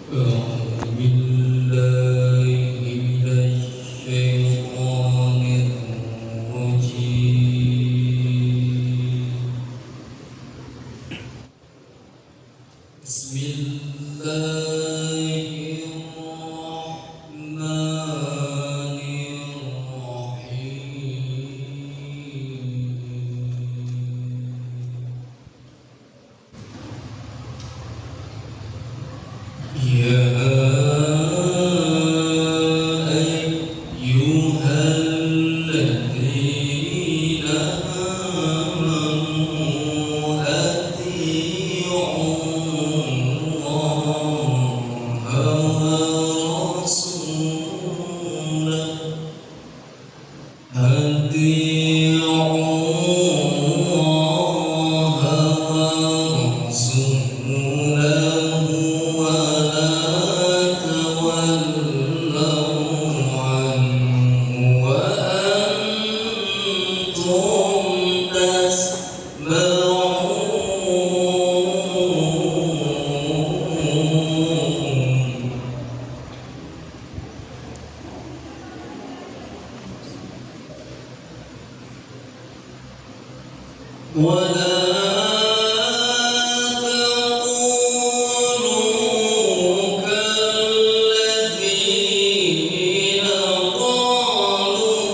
أعوذ بالله من الشيطان الرجيم. بسم الله الرحمن الرحيم. يا أيها الذين آمنوا أطيعوا الله ورسوله ولا تولوا عنه وأنتم تسمعون. ولا تكونوا كالذين قالوا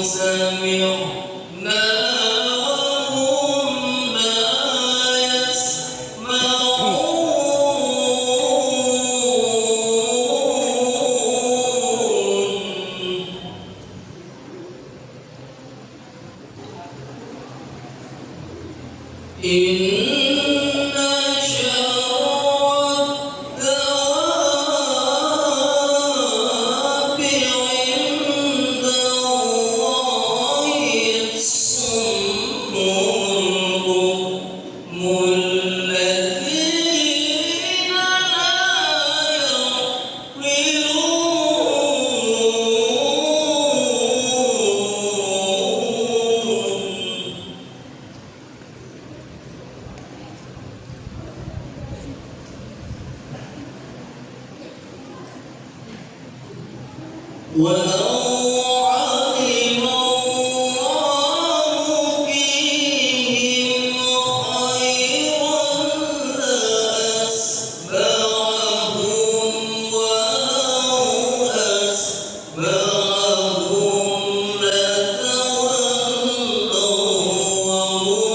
سمعنا وهم لا يسمعون. إن شر الدواب عند الله الصم البكم الذين لا يعقلون. ولو علم الله فيهم خيرا لأسمعهم ولو أسمعهم لتولوا وهم معرضون.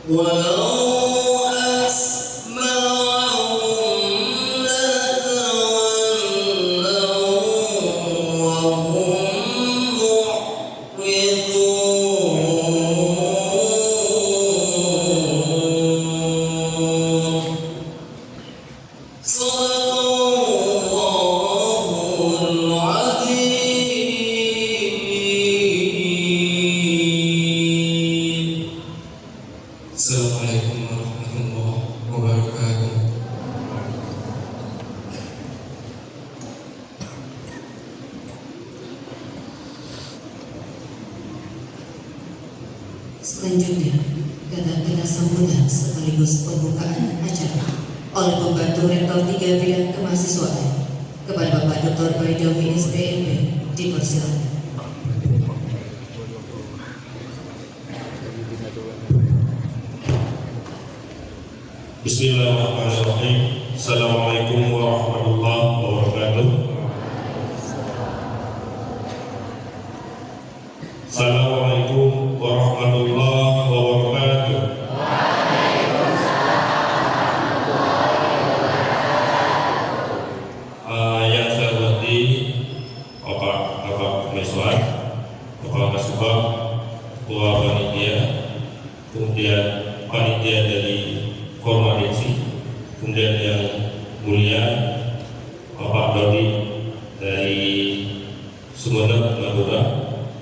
ولو أسمعهم لتولوا وهم معرضون. صدق الله العظيم. Assalamualaikum warahmatullahi wabarakatuh. Selanjutnya, kata-kata sambutan sekaligus pembukaan acara oleh pembantu rektor 3 bidang kemahasiswaan kepada Bapak Dr. Baidowi SPMB dipersilakan. Bismillahirrahmanirrahim. Assalamualaikum warahmatullahi wabarakatuh. Assalamualaikum warahmatullahi wabarakatuh. Yang saya hormati Bapak Komisioner, Kepala Kasubag, Ketua Panitia, kemudian Panitia dari Koordinasi, kemudian yang mulia Bapak Dodi dari Sumeneb Madura,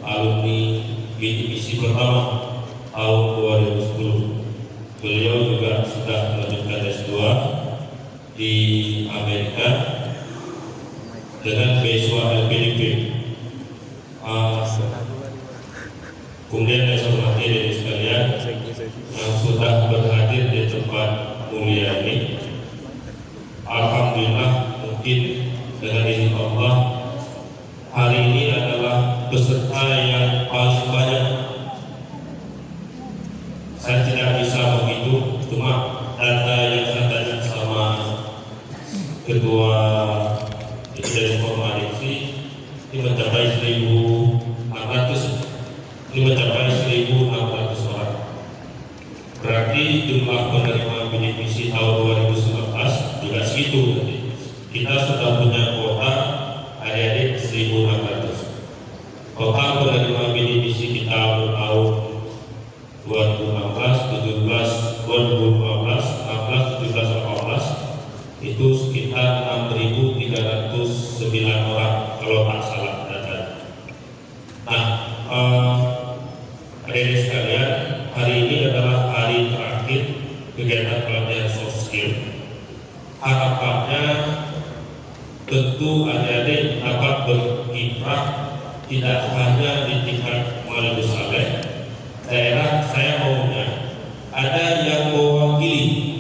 alumni misi pertama tahun 2010. Beliau juga sudah melanjutkan S2 di Amerika dengan beasiswa LPDP Kemudian yang saya hormati dari sekalian yang sudah berhadir di tempat mulia ini, alhamdulillah mungkin dengan izin Allah hari ini adalah peserta yang paling banyak. Saya tidak bisa menghitung, cuma data yang saya tanya sama ketua dari koordinasi ini mencapai 1.600 orang. Berarti jumlah penerima bidik misi tahun 2019 juga segitu. Kita sudah punya kuota adik-adik 1.600. Total penerima bidik misi kita tahun 2016, 17, 2015, 16, 17, 18 itu sekitar 6.309 orang kalau tak salah data. Nah, adik-adik sekalian, hari ini adalah hari terakhir kegiatan pelatihan soft skill. Harapannya tentu adik-adik dapat berkiprah tidak hanya di tingkat Muallim Saleh daerah. Saya maunya ada yang mewakili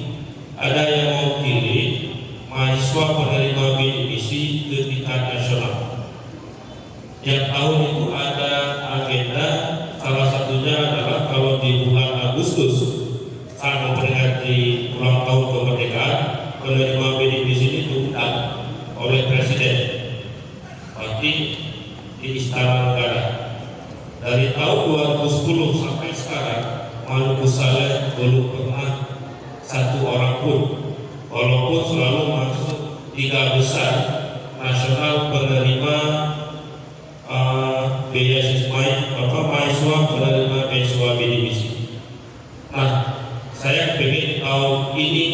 mahasiswa penerima bidik misi ke tingkat nasional. Yang tahun itu ada agenda, salah satunya adalah kalau di bulan Agustus saat memperingati ulang tahun kemerdekaan, penerima bidik misi ini diundang oleh Presiden berarti di Istana Negara. Dari tahun 2010 sampai sekarang Muallim Saleh belum pernah satu orang pun, walaupun selalu masuk 3 besar nasional penerima mahasiswa penerima beasiswa bidik misi. Nah, saya ingin tahun ini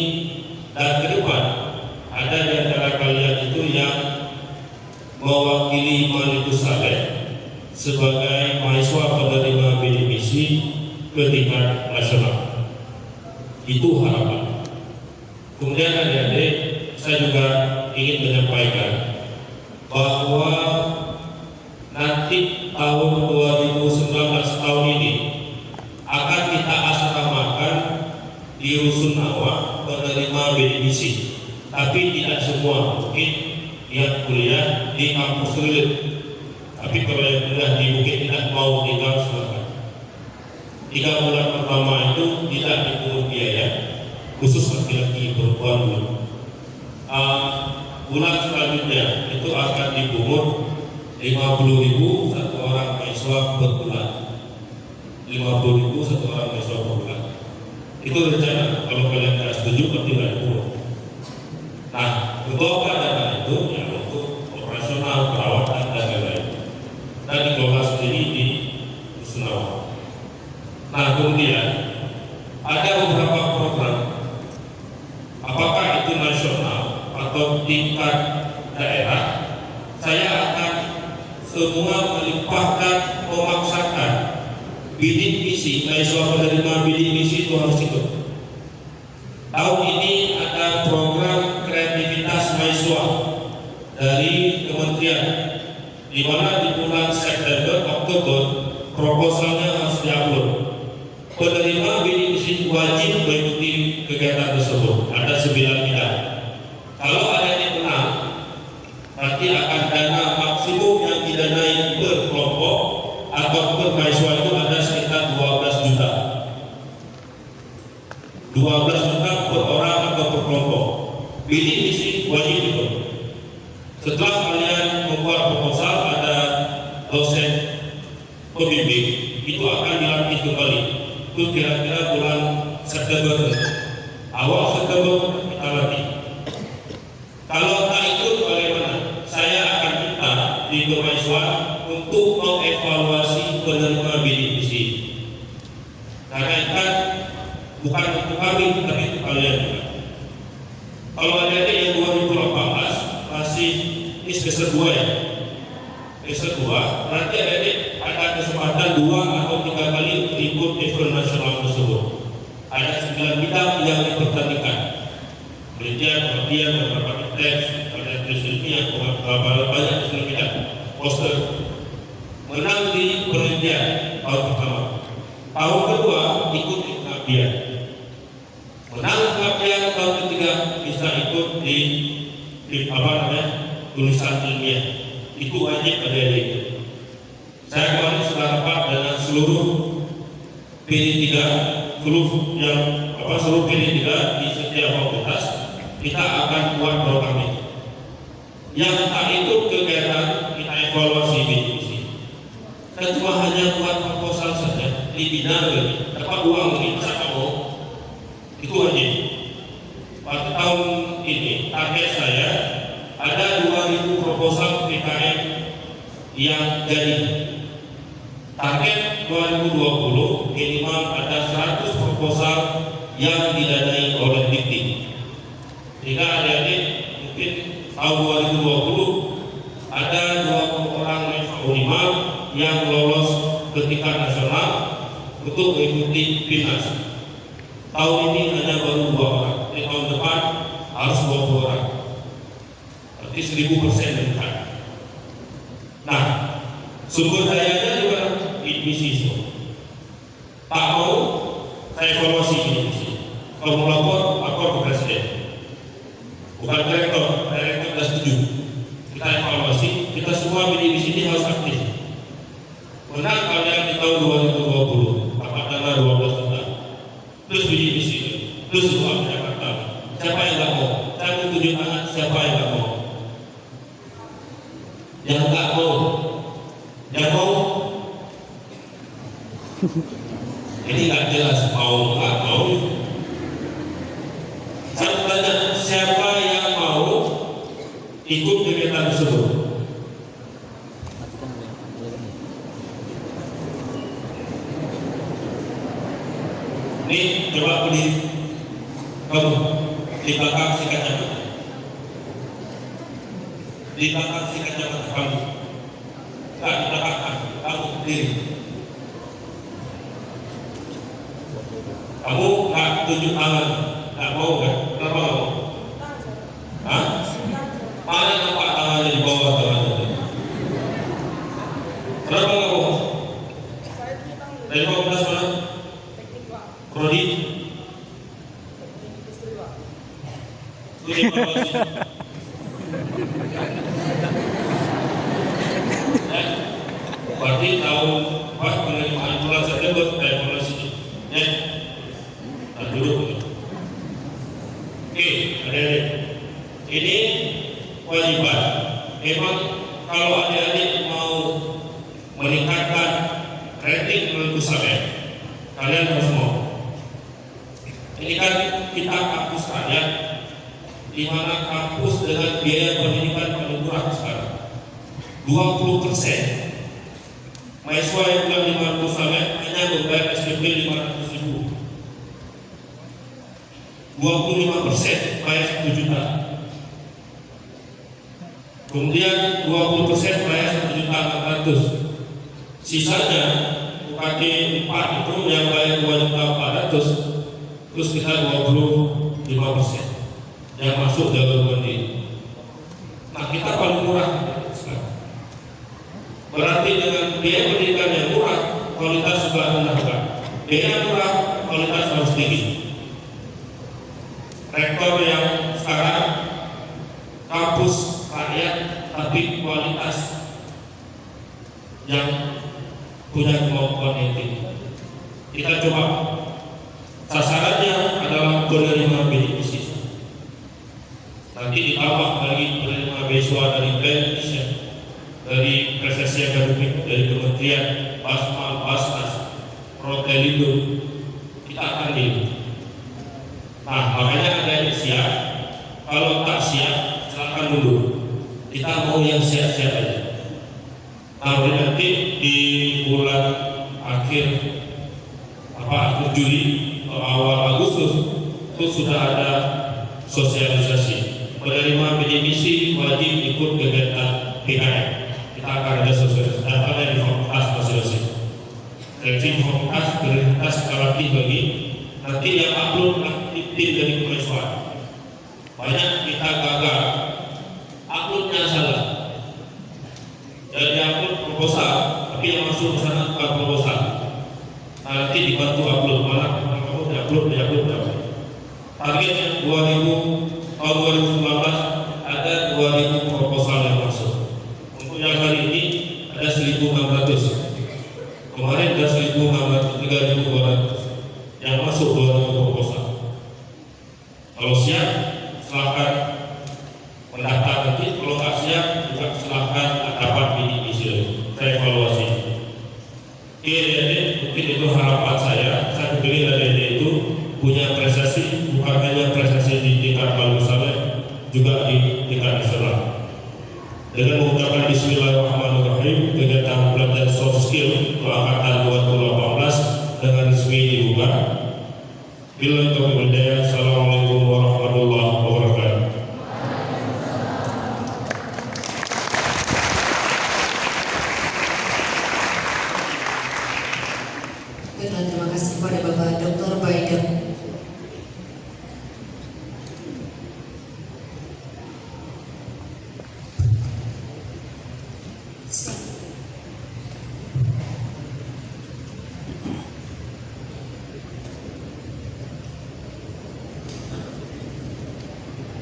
dan ke depan ada di antara kalian itu yang mewakili Muallim Saleh sebagai mahasiswa penerima bidik misi ke tingkat nasional. Itu harapan. Kemudian adik-adik, saya juga ingin menyampaikan bahwa nanti tahun 2019 tahun ini akan kita asramakan di Rusunawa penerima bidik misi, tapi tidak semua, mungkin yang kuliah di kampus Rilet, tapi kalau yang kuliah di Bukit tidak mau tinggal silakan. 3 bulan pertama itu tidak dipungut biaya, khusus laki-laki, perempuan dulu. Bulan selanjutnya itu akan dipungut 50.000 satu orang mahasiswa per bulan. 50.000 satu orang mahasiswa per bulan. Itu rencana. Kalau kalian tidak setuju, tidak dipungut. Nah, untuk apa dana itu? Ya untuk operasional, perawatan dan lain-lain. Dan dikelola sendiri di Rusunawa. Nah, kemudian ada beberapa program, apakah itu nasional atau tingkat daerah, saya akan semua melimpahkan, memaksakan bidik misi, mahasiswa penerima bidik misi itu harus ikut. Tahun ini ada program kreativitas mahasiswa dari kementerian, di mana di bulan September, Oktober proposalnya harus diupload. Penerima bidik misi wajib mengikuti kegiatan tersebut. Ada 9 bidang. Kalau ada yang menang, nanti akan dana maksimum yang didanai per kelompok atau per mahasiswa itu ada sekitar 12 juta. 12 juta per orang atau per kelompok. Bidik misi wajib itu. Setelah kalian membuat proposal, ada dosen pembimbing, itu akan dilatih kembali. Itu kira-kira bulan September, awal September kita latih. Kalau tak ikut bagaimana? Saya akan minta di mahasiswa untuk mengevaluasi penerima bidik misi. Karena kan bukan untuk kami, tapi untuk kalian juga. Kalau ada yang 2018 masih ini semester 2 ya, semester 2, nanti ada kesempatan 2 atau 3 kali ikut event nasional tersebut. Ada 9 bidang yang dipertandingkan. Penelitian, beberapa teks, ada tulis ilmiah, banyak 9 bidang. Poster menang di penelitian tahun pertama. pengabdian. Menang pengabdian tahun ketiga bisa ikut di tulisan ilmiah. Itu wajib adik-adik. Saya kemarin sudah rapat dengan seluruh PD3, seluruh PD3 di setiap fakultas. Kita akan buat program ini. Yang tak ikut kegiatan kita evaluasi BDPC. Kita cuma hanya buat proposal saja, dibina lagi, dapat uang lagi, masa kamu itu wajib. Pada tahun ini target saya ada 2000 proposal PKM yang jadi. Target 2020 minimal ada 100 proposal yang didanai oleh Dikti. Jika adik-adik mungkin tahun 2020 ada 20 orang mahasiswa yang lolos ke tingkat nasional untuk mengikuti PINAS. Tahun ini hanya baru 2 orang. Di tahun depan harus 20 orang. Berarti 1000% meningkat. Nah, sumber dayanya di mana? Misi itu. Tak mau saya evaluasi ini. Kalau mau lapor ke presiden. Bukan direktur sudah setuju. Kita evaluasi, kita semua di sini harus aktif. Menang kalian di tahun 2020, dapat dana 12 juta. Terus di sini, terus uang Jakarta. Siapa yang nggak mau? Saya mau tunjuk tangan siapa yang nggak mau. Yang nggak mau, yang mau. Ini nggak jelas mau nggak mau. Saya tanya siapa yang mau ikut kegiatan tersebut? Ini coba berdiri kamu di belakang si kacamata. Di belakang si kacamata kamu. Nggak di belakang kamu berdiri. Kamu nggak tunjuk tangan, nggak mau kan? Kenapa nggak mau? Hah? Mana nampak tangannya di bawah tangannya? Kenapa nggak mau? Dari fakultas mana? Prodi? Studi evaluasi. Berarti tahun penerimaan bulan September evaluasi. Ya. Duduk. Oke, adik-adik. Ini kewajiban. Memang kalau adik-adik mau meningkatkan rating menurut saya, kalian harus mau. Ini kan kita kampus rakyat, di mana kampus dengan biaya pendidikan paling murah sekarang 20%. Mahasiswa yang bulan 50 sampai hanya membayar SPP 500.000. 25% bayar 1 juta. Kemudian 20% bayar 1.400.000. Sisanya UKT 4 itu yang bayar 2.400.000. Terus kita 25% yang masuk jalur mandiri. Nah, kita paling murah sekarang. Berarti dengan biaya pendidikan yang murah, kualitas juga rendah. Biaya murah, kualitas harus tinggi. Rektor yang sekarang kampus rakyat tapi kualitas yang punya kemampuan yang tinggi. Kita coba sasarannya adalah penerima benefisit. Nanti ditambah lagi penerima beasiswa dari BEM, dari prestasi akademik, dari kementerian, Basma, Basnas, Protelindo, kita akan di. Nah, makanya ada yang siap. Kalau tak siap, silakan mundur. Kita mau yang siap-siap aja. Nah, nanti di bulan akhir Juli atau awal Agustus itu sudah ada sosialisasi. Penerima BDPC wajib ikut kegiatan PKM. Kita akan ada sosialisasi. Ada di fakultas sosialisasi. Seleksi fakultas prioritas relatif bagi nanti yang upload tim dari kemahasiswaan. Banyak kita gagal, uploadnya salah. Jadi upload proposal, tapi yang masuk ke sana bukan proposal. Nanti dibantu upload malah kamu dapat tahun 2019 ada 2.000 proposal yang masuk. Untuk yang hari ini ada 1.600. Kemarin ada 1.600, 3.200 yang masuk 2.000 proposal. Kalau siap, silahkan mendaftar nanti. Kalau nggak siap, juga silahkan dapat isi. Saya evaluasi. Mungkin itu harapan saya. Saya pilih dari itu punya prestasi, bukan hanya prestasi di tingkat Balusale, juga di tingkat nasional. Dengan mengucapkan Bismillahirrahmanirrahim, kegiatan pelatihan soft skill untuk angkatan 2018 dengan resmi dibuka. Billahi taufiq wal hidayah. Assalamualaikum warahmatullahi wabarakatuh. Terima kasih kepada Bapak Dr. Biden.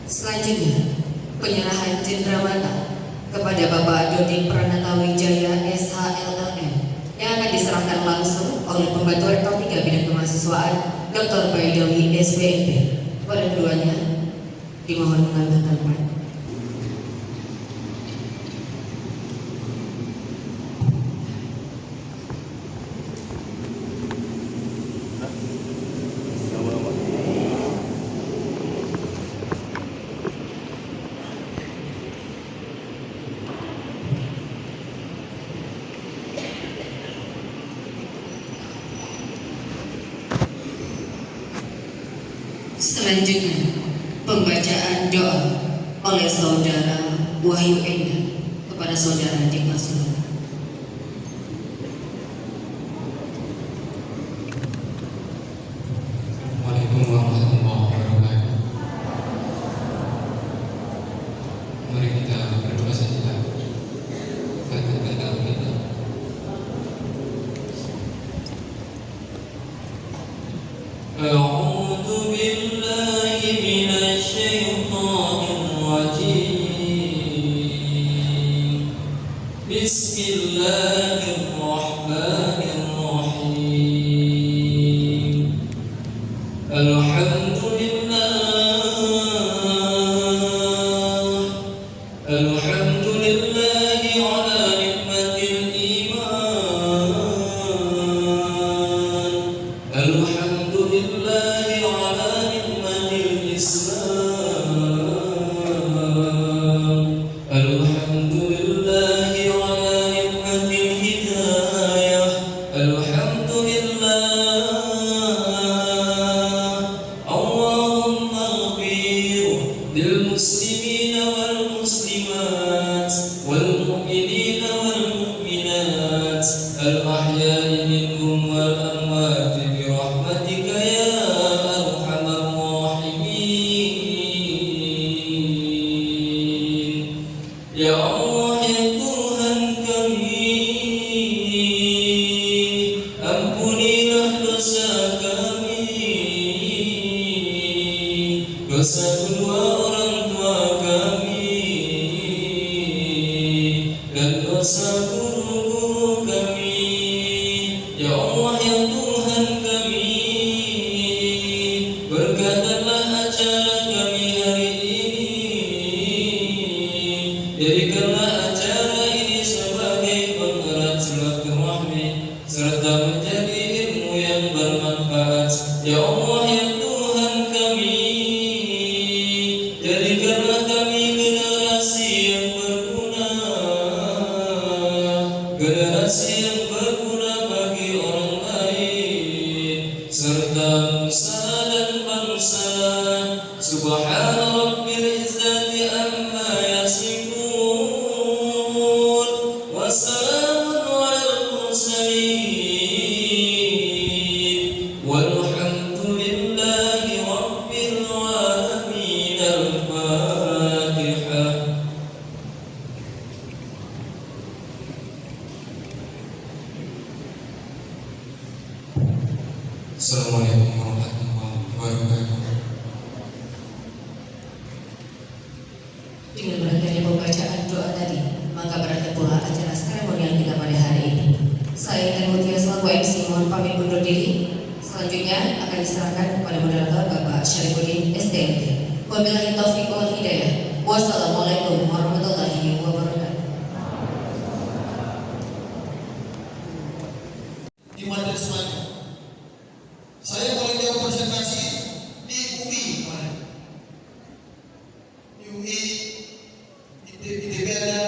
Selanjutnya, penyerahan cendramata kepada Bapak Dodi Pranata Wijaya SHLLM yang akan diserahkan langsung oleh Pembantu Rektor 3 Bidang Kemahasiswaan Dr. Baidawi SBMP. Kepada keduanya, dimohon mengambil tempat. Selanjutnya, pembacaan doa oleh Saudara Wahyu Endah kepada Saudara Dimas Sulaiman. Assalamualaikum warahmatullahi wabarakatuh. Mari kita berdoa sejenak. Fatihah kita. A'udzu billahi minasy syaithanir rajim. Bismillahirrahmanirrahim. Alhamdulillahi ala nikmatil iman. Alhamdulillahi ala nikmatil Islam. Alhamdulillahi ala nikmatil hidayah. Alhamdulillah. Allahumma ighfir lil muslimina wal muslimat wal mu'minina wal mu'minat al ahya'i minhum wal amwat bi rahmatika ya arhamar rahimin. Ya Allah, ya Tuhan kami, ampunilah dosa kami, dosa kedua orang tua kami, dan dosa guru-guru kami. Ya Allah, ya Tuhan kami, berkatalah acara kami hari ini, jadikanlah acara ini sebagai pengerat silaturahmi serta menjadi ilmu yang bermanfaat. Ya Allah, ya Tuhan kami, jadikanlah kami generasi yang berguna, generasi yang berguna bagi orang lain serta nusa dan bangsa. Subhana rabbil izzati amma yasifun, wassalamun alal mursalin, walhamdulillahi rabbil alamin. Al-Fatihah. Assalamualaikum warahmatullahi wabarakatuh. diserahkan kepada moderator Bapak Syarifuddin STMT. Wabillahi taufiq wal hidayah. Wassalamualaikum warahmatullahi wabarakatuh. Di materi selanjutnya, saya paling jauh presentasi di UI kemarin. Di UI, di ITB ada,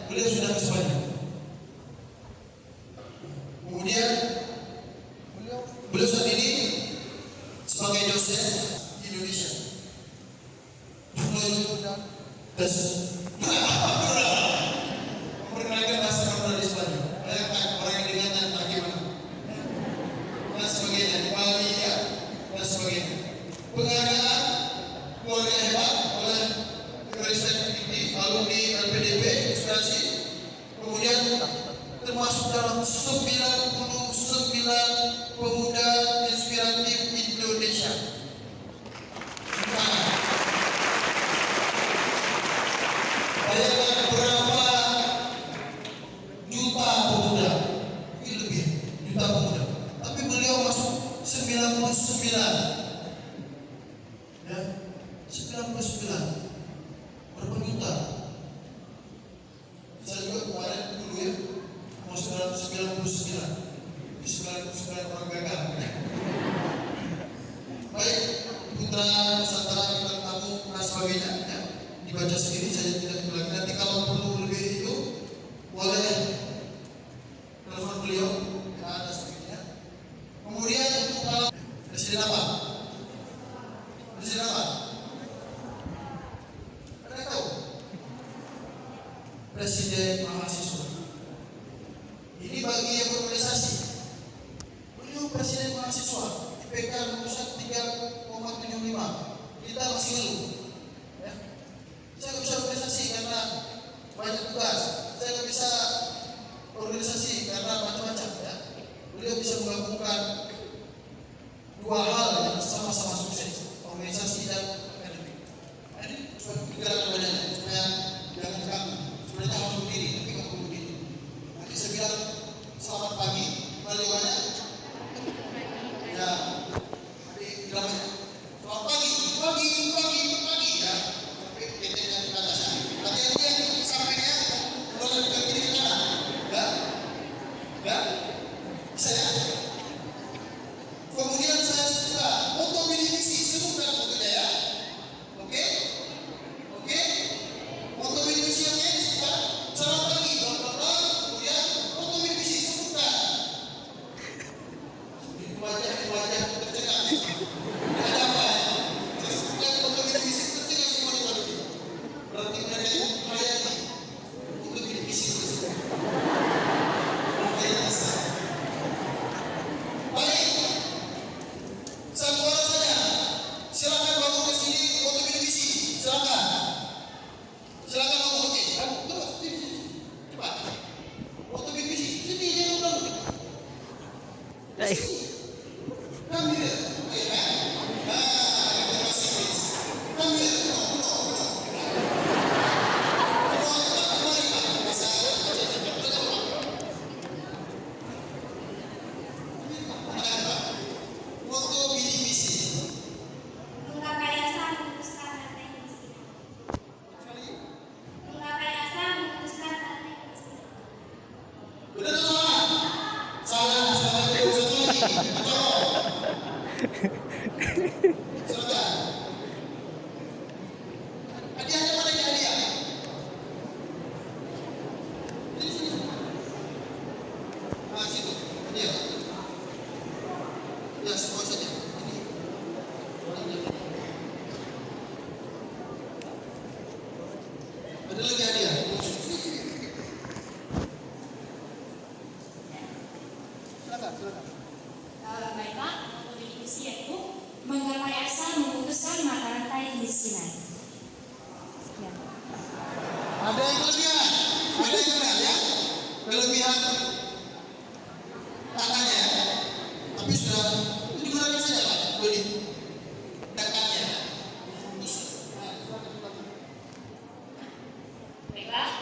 beliau sudah ke Spanyol. Kemudian beliau saat ini sebagai dosen di Indonesia. Terus memperkenalkan bahasa Madura di Spanyol. Banyak orang yang dengarkan bagaimana dan sebagainya, di Bali ya, dan sebagainya. Penghargaan keluarga hebat oleh Universitas Teknik, alumni LPDP, inspirasi. Kemudian termasuk dalam 99 pemuda inspiratif Indonesia. Bayangkan berapa juta pemuda, ini lebih juta pemuda. Tapi beliau masuk 99, ya 99. Berapa juta? Saya juga kemarin dulu ya, mau 99, di 99 orang gagal. Baik, putra Nusantara, bintang tamu dan sebagainya, ya, dibaca sendiri saja tidak lagi. Nanti kalau perlu lebih itu boleh telepon beliau, ya, ada sebagainya. Kemudian untuk kalau presiden apa? Presiden apa? Ada tahu? Presiden mahasiswa. Ini bagi yang berprestasi. Beliau presiden mahasiswa. IPK lulusan 3,75. Kita masih ngeluh. Ya. Saya nggak bisa organisasi karena banyak tugas. Saya nggak bisa organisasi karena macam-macam. Ya. Beliau bisa menggabungkan dua hal yang sama-sama sukses, organisasi dan akademik. Nah, ini cuma pikiran banyaknya supaya jangan kamu. Sebenarnya harus berdiri, tapi nggak perlu berdiri. Nanti saya bilang selamat pagi, kembali banyak. Ya, tapi bilang selamat pagi ya. Tapi titiknya di atasnya. Nanti yang sampingnya kalau lebih ke kiri ke kanan, ya, bisa ya. Kemudian saya suka foto misi sebutkan fotonya ya. Oke? Foto misi yang ini suka. Selamat pagi, kawan-kawan. Kemudian foto misi sebutkan. Wajah tercengang. Ada apa ya? Saya sebutkan foto misi tercengang semua di balik. Berarti mereka itu melayani untuk misi tersebut. Baik. Satu orang saja. Silakan bawa ke sini foto misi. Silakan bawa. Oke. Terus sini. Cepat. Foto misi. Sini dia dulu. Come here. Oke, ya. Terima kasih. Come here. Foto misi. Rekayasa memutuskan rantai kemiskinan. Rekayasa memutuskan rantai kemiskinan. Benar atau salah? Salah. Selamat satu lagi. Silakan. Hadiahnya mana ini hadiah? Sini. Nah, situ. Hadiah. Ya, semua saja. Ini. Ada lagi hadiah. Silakan. Baiklah, untuk diskusi yaitu menggapai asa memutuskan mata rantai kemiskinan. Sekian. Ada yang kelebihan. Ya. Kelebihan tangannya. Tapi sudah itu digunakan saja Pak. Beli. Tangannya. Baiklah.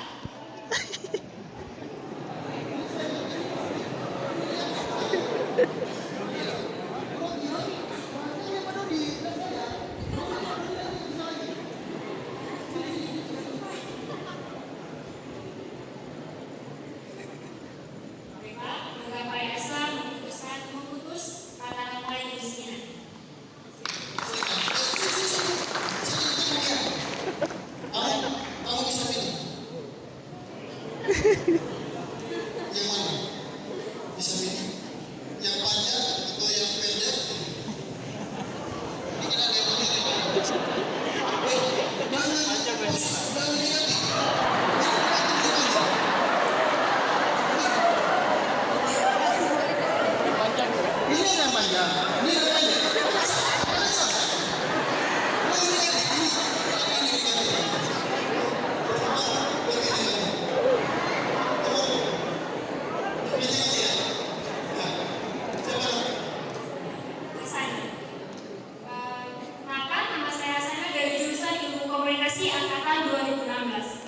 Yang mana? Bisa pilih. Yang panjang atau yang pendek? Ini kan ada yang begini. Jangan diganti. Ini yang panjang. Ini yang pendek. Hasan. Maka nama saya Hasan dari jurusan Ilmu Komunikasi angkatan 2016.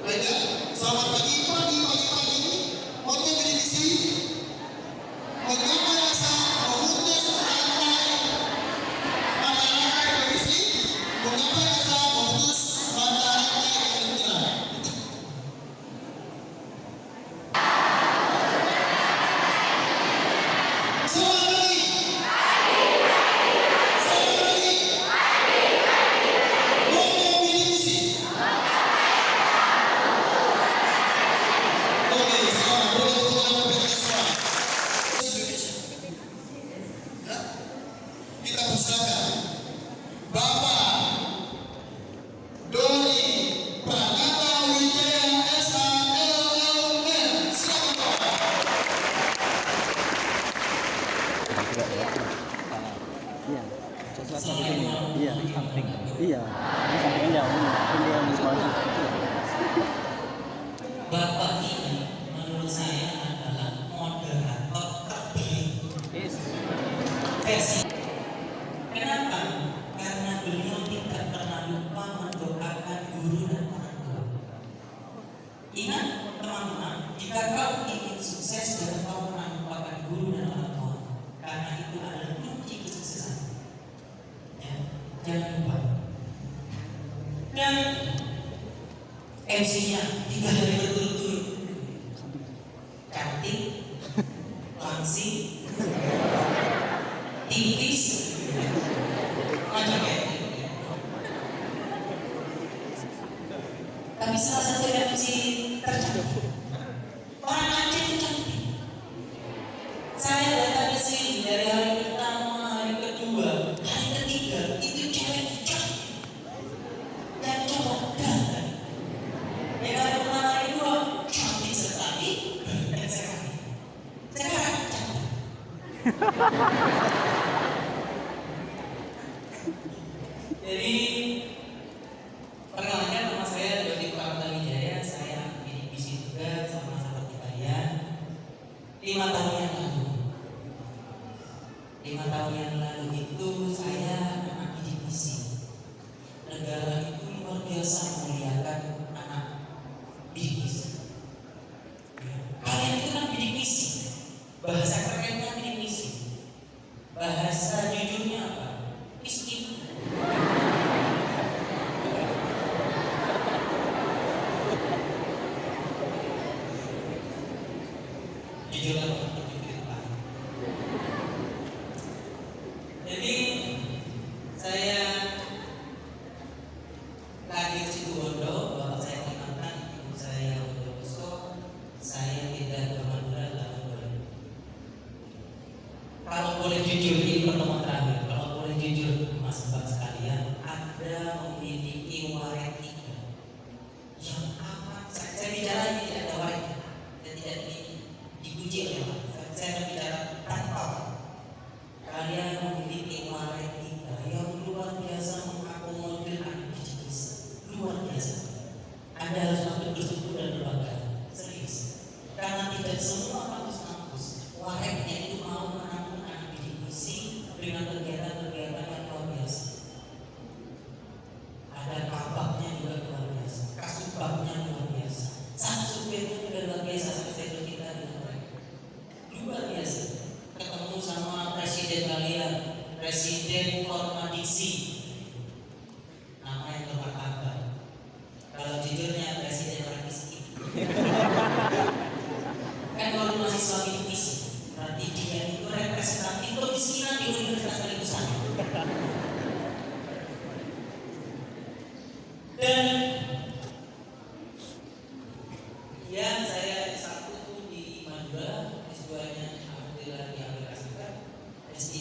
Baiklah, selamat pagi ini. Waktu berdiskusi. Mengapa rasa memutus rantai berdiskusi? Mengapa rasa memutus rantai kemiskinan? Selamat pagi. Selamat pagi. Waktu berdiskusi. Oke, selamat. Boleh tepuk tangan bagi semua. Indonesia. Ya, kita persilakan Bapak Doni Pranata Wijaya SHLLM. Silakan Bapak. Iya, sesuatu ini. Iya, samping. Iya, ini samping dia. Ini yang maju. Bapak ini menurut saya adalah moderator terbaik versi. Kenapa? Karena beliau tidak pernah lupa mendoakan guru dan orang tua. Ingat teman-teman, jika kau ingin sukses dan kau pernah lupakan guru dan orang tua, karena itu adalah kunci kesuksesan. Ya, jangan lupa. Dan MC-nya 3 hari berturut-turut, cantik, langsing, tipis, macam kayak gitu. Tapi salah satu MC tercantik, orang Aceh itu cantik. Saya datang ke sini dari hari pertama, hari kedua, hari ketiga, itu cewek cantik dan cowok ganteng. Yang hari pertama, hari kedua, cantik sekali, dan sekarang cantik. Jadi perkenalkan, nama saya Dodi Pranata Wijaya. Saya di bisnis juga sama seperti kalian. 5 tahun yang lalu. 5 tahun yang lalu itu saya anak bidik misi. Negara itu luar biasa memuliakan anak bidik misi. Kalian itu kan bidik misi. Bahasa kerennya bidik misi. Bahasa jujurnya apa? Miskin. Jujur apa? Jadi saya lahir Situbondo, bapak saya Kalimantan, ibu saya Bondowoso, saya pindah ke Madura tahun 2000. Kalau boleh jujur, ini pertemuan terakhir. Kalau boleh jujur, mas mbak sekalian, ada memiliki waret tiga yang amat. Saya bicara ini tidak ada waret dan tidak dipuji oleh Pak. Saya bicara tanpa. Kalian memiliki waret tiga yang luar biasa mengakomodir anak bisnis. Luar biasa. Anda harus mampu bersyukur dan berbangga. Serius. Karena tidak semua kampus-kampus waretnya itu mau menampung anak bidik misi dengan kegiatan-kegiatan yang luar biasa. Ada kabaknya juga luar biasa, kasubagnya luar biasa, sansupirnya juga luar biasa. Seperti kita luar biasa. Ketemu sama presiden kalian, Presiden Formadiksi, nama yang bermartabat. Kalau jujurnya presiden orang miskin. Kan kalau mahasiswa bidik misi, berarti dia itu representatif kemiskinan di universitas.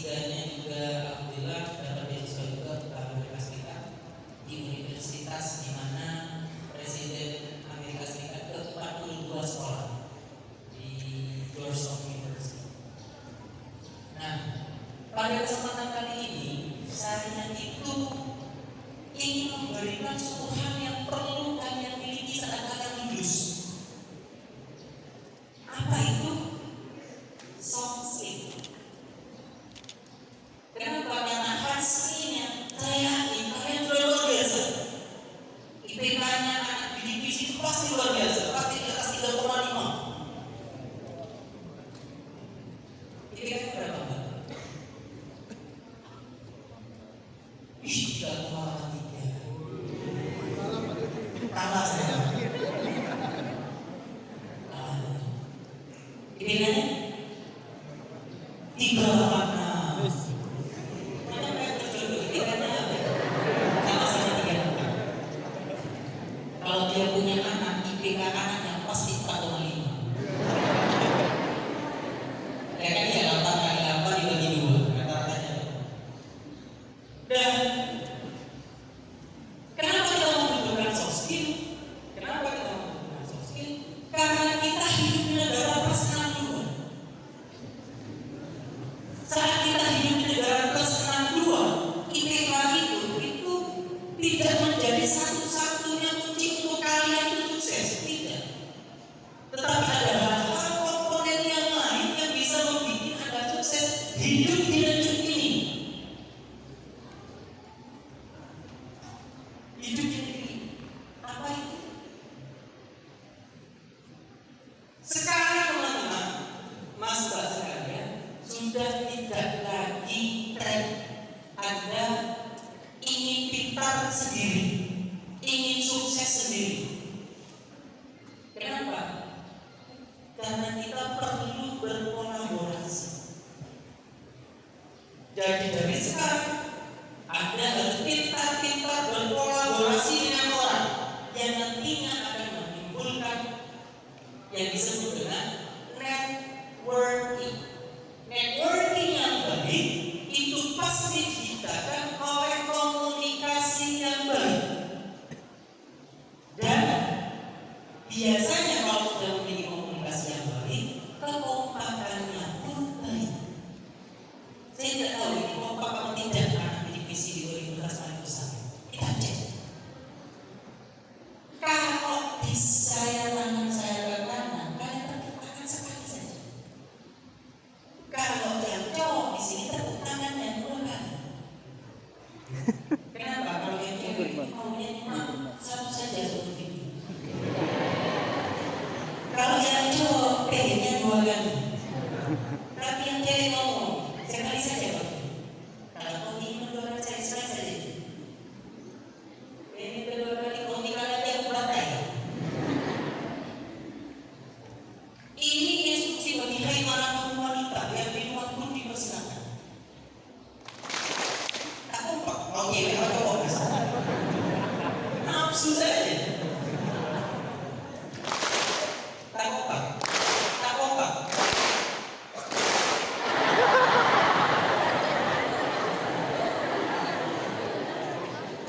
S3-nya juga alhamdulillah dapat beasiswa juga ke Amerika Serikat di universitas di mana Presiden Amerika Serikat ke 42 sekolah di Georgetown University. Nah, pada kesempatan kali ini saya itu ingin memberikan suatu hal yang perlu kalian miliki saat kalian lulus. Apa itu? Soft skill. Kenapa? Karena hard skill-nya saya yakin kalian sudah luar biasa. IPK-nya anak di divisi itu pasti luar biasa, pasti di atas 3,5. IPK-nya berapa? Ih, 3,3. Kalah saya. IPK-nya 3,6. Kalau dia punya anak, IPK anaknya pasti 4,5. Ya kan ya, 8 kali 8 dibagi 2 rata-ratanya. Dan kenapa kita membutuhkan soft skill? Kenapa kita membutuhkan soft skill? Karena kita hidup di negara +62. Saat kita hidup di negara +62, IPK itu tidak menjadi satu-satunya kunci untuk kalian itu sukses, tidak. Tetapi ada hal-hal komponen yang lain yang bisa membuat Anda sukses hidup di negeri ini. Hidup di negeri ini. Apa itu? Sekarang teman-teman, mas-mbak sekalian, sudah tidak lagi tren Anda ingin pintar sendiri, ingin sukses sendiri. Kenapa? Karena kita perlu berkolaborasi. Jadi dari sekarang Anda harus pintar-pintar berkolaborasi dengan orang yang nantinya akan menimbulkan yang disebut dengan networking. Networking yang baik itu pasti diciptakan oleh komunikasi yang baik. Dan biasanya kalau sudah memiliki komunikasi yang baik, kekompakannya pun baik. Saya tidak tahu ini kompak atau tidak anak di divisi di Universitas Malaysia. Kita cek. Kalau di tangan saya ke kanan, kalian tepuk tangan sekali saja. Kalau yang cowok di sini tepuk tangan yang 2 kali. Kenapa? Kalau yang cewek maunya 5, 1 saja seperti itu. Kalau yang cowok pengennya 2 kali. Tapi yang cewek ngomong sekali saja Pak. Kalau kau ingin 2 kali sekali saja. Ini kedua kali kau tinggal aja aku bantai. Ini instruksi bagi hai para wanita yang di luar pun dipersilakan. Tak kompak, mau cewek atau cowok bisa. Nafsu saja. Tak kompak, tak kompak.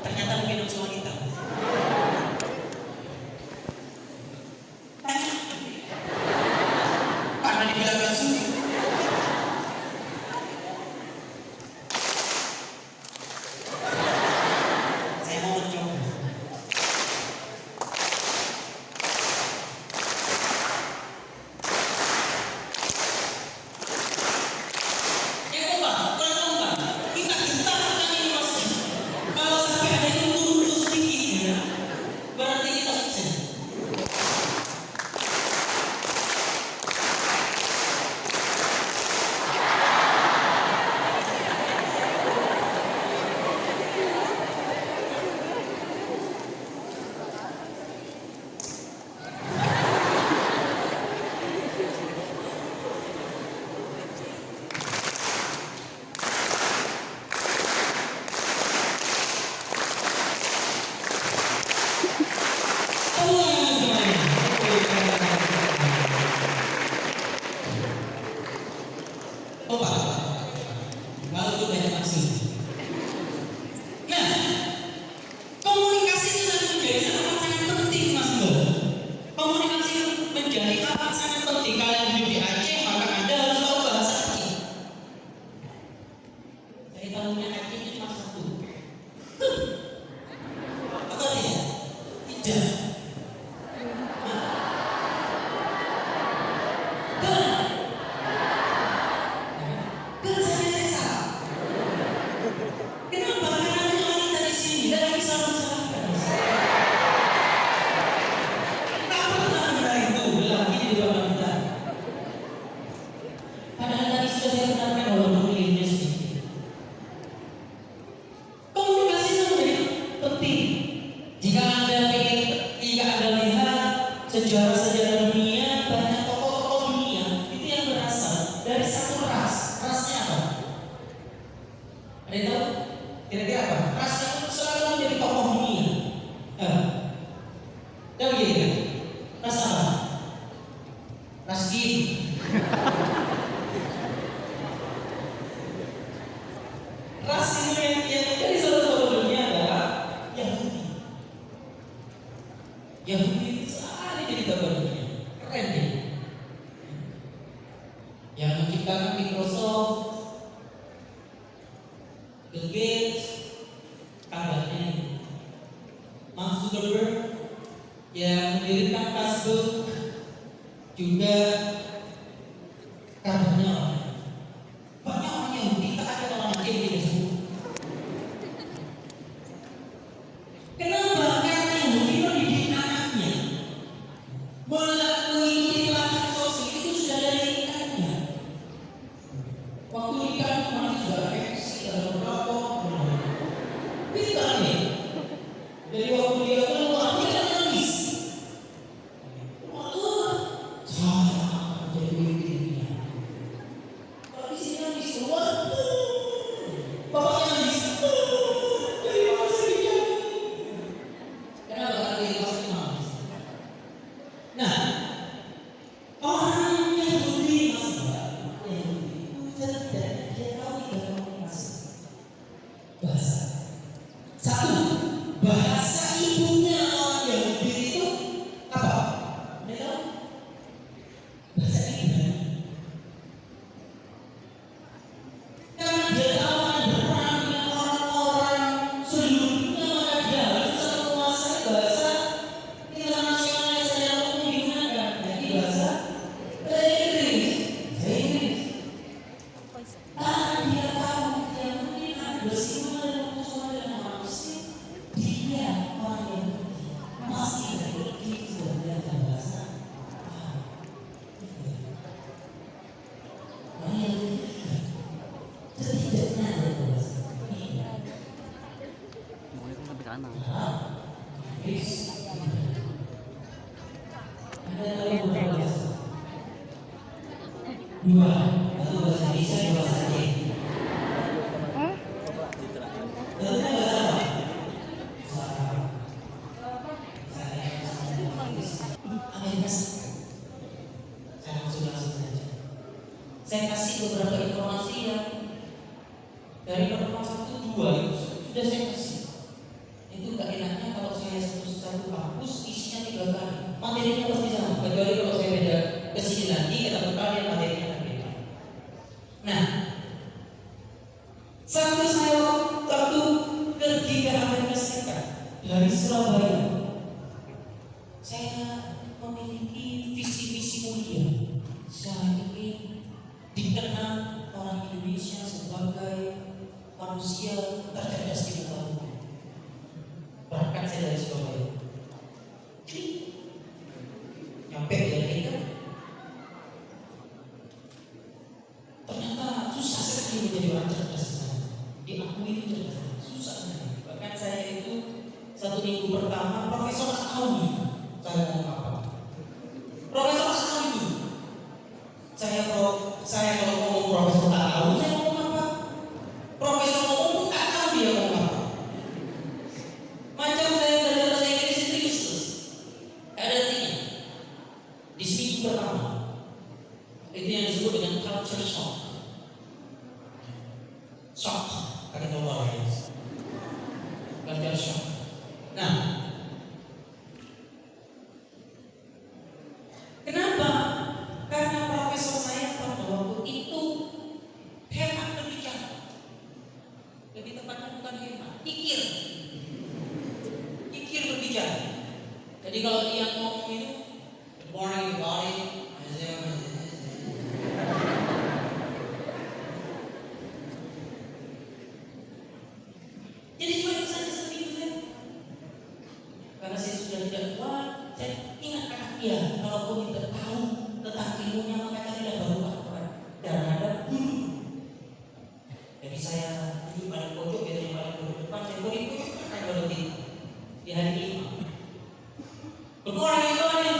Ternyata lebih nafsu wanita. Karena dibilang nafsu. Saya mau mencoba. Kita kita akan ini masih. Kalau sampai ada yang lulus takut banyak maksud. Nah, komunikasi itu menjadi sangat penting, Mas Bro. Komunikasi menjadi hal sangat penting. Kalian hidup di Aceh, maka Anda harus tahu bahasa Aceh. Saya tahunya Aceh itu cuma satu. Apa dia? Tidak. Kenapa? Karena ada wanita di sini dan bisa mensalahkan. Tak pernah kita itu lagi di dalam kita. Padahal tadi sudah saya katakan bahwa dulunya sedikit. Komunikasi itu menjadi penting. Jika Anda lihat sejarah dunia, banyak tokoh-tokoh dunia itu yang berasal dari satu ras. Rasnya apa? Ada yang tahu? Kira-kira apa? Ras yang selalu menjadi tokoh dunia. Dan begini, ras apa? Ras jin. Ras yang menjadi salah dunia adalah Yahudi. Yahudi itu selalu jadi tokoh dunia. Keren deh. Yang menciptakan Microsoft, Bill Gates, kabarnya Mark Zuckerberg yang mendirikan Facebook juga kabarnya banyak orang Yahudi, tak ada orang Aceh di Facebook. Kenapa? Karena Yahudi mendidik anaknya melalui latihan sosial itu sudah dari ikannya. Waktu ikan cuma sudah eksi ada berapa? Pintar nih. Dari waktu dia keluar dia kan nangis. Saya akan jadi pemimpinnya. Kalau di sini nangis keluar, bapaknya nangis. Dari mana sih dia? Kenapa? Karena dia pasti nangis. Nah, orang Yahudi masalah Yahudi cerdas, dia tahu tidak komunikasi. Bahasa. Satu, bahasa ibunya orang Yahudi itu apa? Anda tahu? Bahasa ibunya. Karena dia tahu akan berperang dengan orang-orang seluruh dunia, maka dia harus bisa menguasai bahasa internasional yang secara umum digunakan. Jadi bahasa Inggris. Karena dia tahu dia mungkin akan bersinggungan dan bersama dengan manusia, dia orang Yahudi masih dari sudah belajar bahasa. Orang Yahudi setidaknya ada bahasa. Mau itu sampai sana. Inggris. Ada lagi beberapa bahasa. Dua, satu bahasa Indonesia, dua bahasa Aceh. Tentunya bahasa apa? Amerika Serikat. Saya langsung saja. Saya kasih beberapa informasi yang dari pertemuan 1-2 itu sudah saya kasih. Itu gak enaknya kalau saya satu kampus isinya 3 kali. Materinya pasti sama. Kecuali kalau saya beda kesini lagi, kata kalian materinya akan beda. Nah, sampai saya waktu pergi ke Amerika Serikat dari Surabaya, saya memiliki visi-visi mulia. Saya ingin dikenal orang Indonesia sebagai manusia tercerdas di muka bumi. Berangkat saya dari Surabaya, nyampe di Amerika, ternyata susah sekali menjadi orang cerdas. Diakui itu cerdas, susah sekali. Bahkan saya itu 1 minggu pertama Profesor Akawi, saya ngomong apa? Profesor Akawi, saya kalau ngomong Profesor Akawi, saya ngomong apa? Profesor ngomong tak tahu dia ngomong apa. Macam saya belajar bahasa Inggris itu useless. Ada artinya. Di seminggu pertama, itu yang disebut dengan culture shock. shock, kaget luar biasa. Belajar shock. Nah, kenapa? Karena profesor saya pada waktu itu hemat berbicara. Lebih tepatnya bukan hemat, pikir berbicara. Jadi kalau dia ngomong itu, good morning everybody. Jadi cuma saja seperti itu ya. Karena saya sudah tidak kuat, saya ingat kata dia, kalaupun tidak tahu tentang ilmunya maka carilah baru Al-Quran dan ada guru. Jadi saya di paling pojok, biasanya paling pojok depan, saya boleh pojok akan berhenti di hari ini. Berkorang itu ada,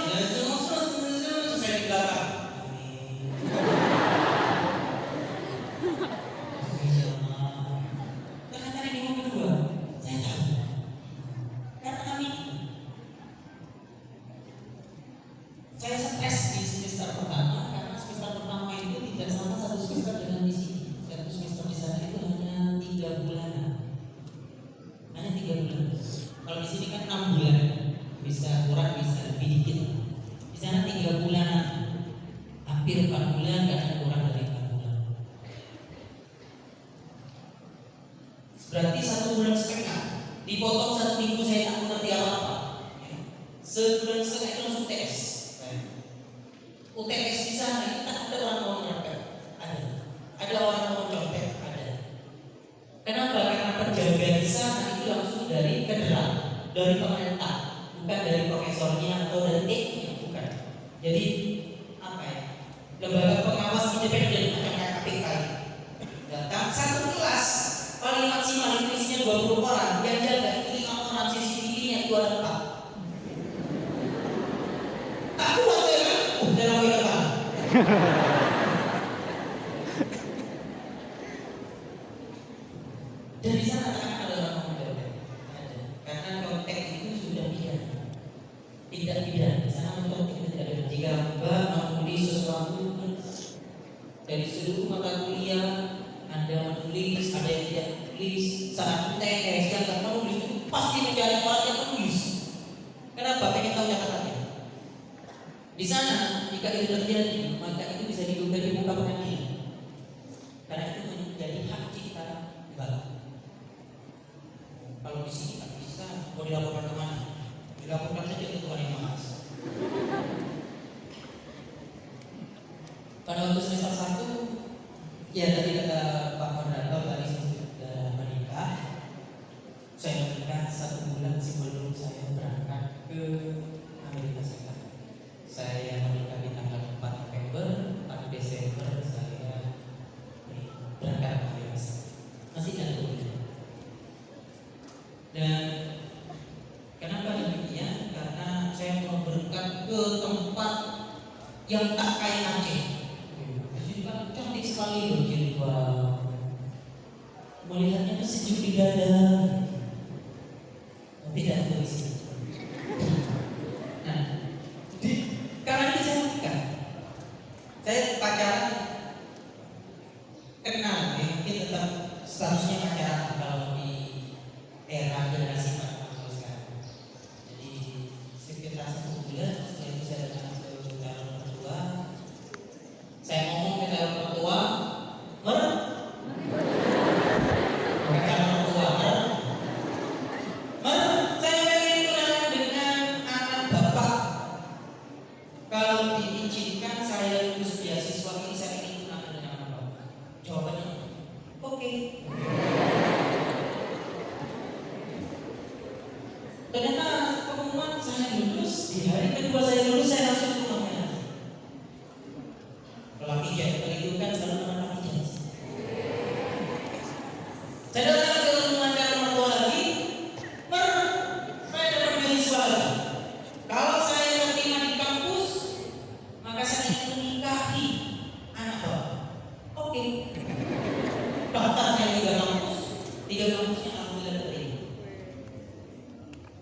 saya di belakang. Saya stres di semester pertama karena semester pertama itu tidak sama satu semester dengan di sini. Satu semester di sana itu hanya 3 bulanan, hanya 3 bulan. Kalau di sini kan 6 bulan, bisa kurang bisa lebih dikit. Di sana 3 bulanan, hampir 4 bulan, kadang kurang dari 4 bulan. Berarti 1 bulan setengah, dipotong 1 minggu saya tak mengerti apa-apa. Sebulan setengah itu langsung tes. UTS di sana itu tak ada orang mau nyopet, ada orang mau nyopet, ada. Kenapa? Karena penjaga di sana itu langsung dari federal, dari pemerintah, bukan dari profesornya atau dari tekniknya, bukan. Jadi apa ya? Lembaga pengawas independen macam KPK. Datang satu kelas paling maksimal itu isinya 20 orang, yang jaga 5 orang, CCTV-nya 2 dan 4. Tak kuat ya kan? Dalam kehidupan. Dan di sana akan ada orang menjawab. Ada. Karena konteks itu sudah pidana. Tidak pidana. Di sana konteks itu tidak ada. Jika Mbak menulis sesuatu dari seluruh mata kuliah, Anda menulis, ada yang tidak menulis, saat UTS yang tidak menulis itu pasti mencari orang yang menulis. Kenapa? Pengen tahu catatannya. Di sana, jika itu terjadi, maka itu bisa diduga di muka pengadilan. Karena itu menjadi hak cipta Mbak. Kalau di sini tak bisa, mau dilaporkan kemana? Dilaporkan saja ke Tuhan Yang Maha Esa. Pada waktu semester 1, ya tadi kata Pak Koordinator tadi saya sudah menikah. Saya menikah 1 bulan sebelum saya berangkat ke Amerika Serikat. Saya menikah di tanggal 4 November, 4 Desember saya berangkat ke Amerika Serikat. Masih ada bulan. Dan kenapa demikian? Karena saya mau berangkat ke tempat yang tak kayak Aceh. Jadi kan cantik sekali loh jilbab. Melihatnya tuh sejuk di dada. Tidak ada di sini. Nah, karena itu saya bukan. Saya pacaran kenal, ya, mungkin tetap statusnya pacaran kalau di era generasi Pak sekarang. Jadi sekitar 1 bulan setelah itu saya datang ke calon mertua. Saya ngomong ke calon mertua, saya pengen kenalan dengan anak bapak. Kalau diizinkan saya lulus beasiswa ini, saya ingin kenalan dengan anak bapak. Jawabannya, oke. Ternyata pengumuman saya lulus, di hari kedua saya lulus, saya langsung ke rumahnya. Lelaki jahit, itu kan selalu lelaki jahit. Saya datang ke rumah calon mertua lagi, saya dapat beasiswa lagi. Kalau saya terima di kampus, maka saya ingin menikahi anak bapak. Oke. Daftarnya 3 kampus, 3 kampusnya alhamdulillah terima.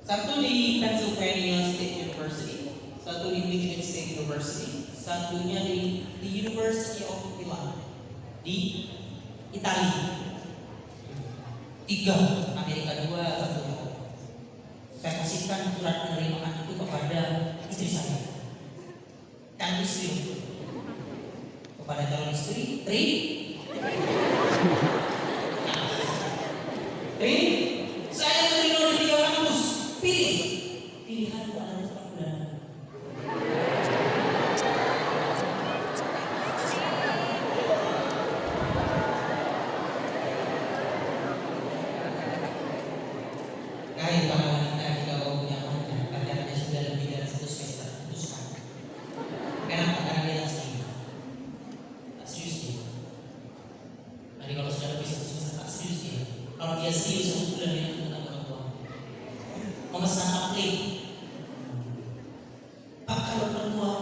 Satu di Pennsylvania State University, satu di Michigan State University, satunya di University of Milan di Italia. 3, Amerika 2, saya kasihkan surat penerimaan itu kepada istri saya, calon istri, kepada calon istri, saya terima di 3 kampus, pilih, pilihan itu adalah 4 bulan. Hai para wanita, jika kau punya pacar, pacarnya sudah lebih dari 1 semester, putuskan. Kenapa? Karena dia tak setuju. Tak serius dia. Jadi kalau sudah lebih 1 semester tak serius dia. Kalau dia serius 1 bulan dia tentang orang tua. Memesan aplik. Pak, kalau perempuan,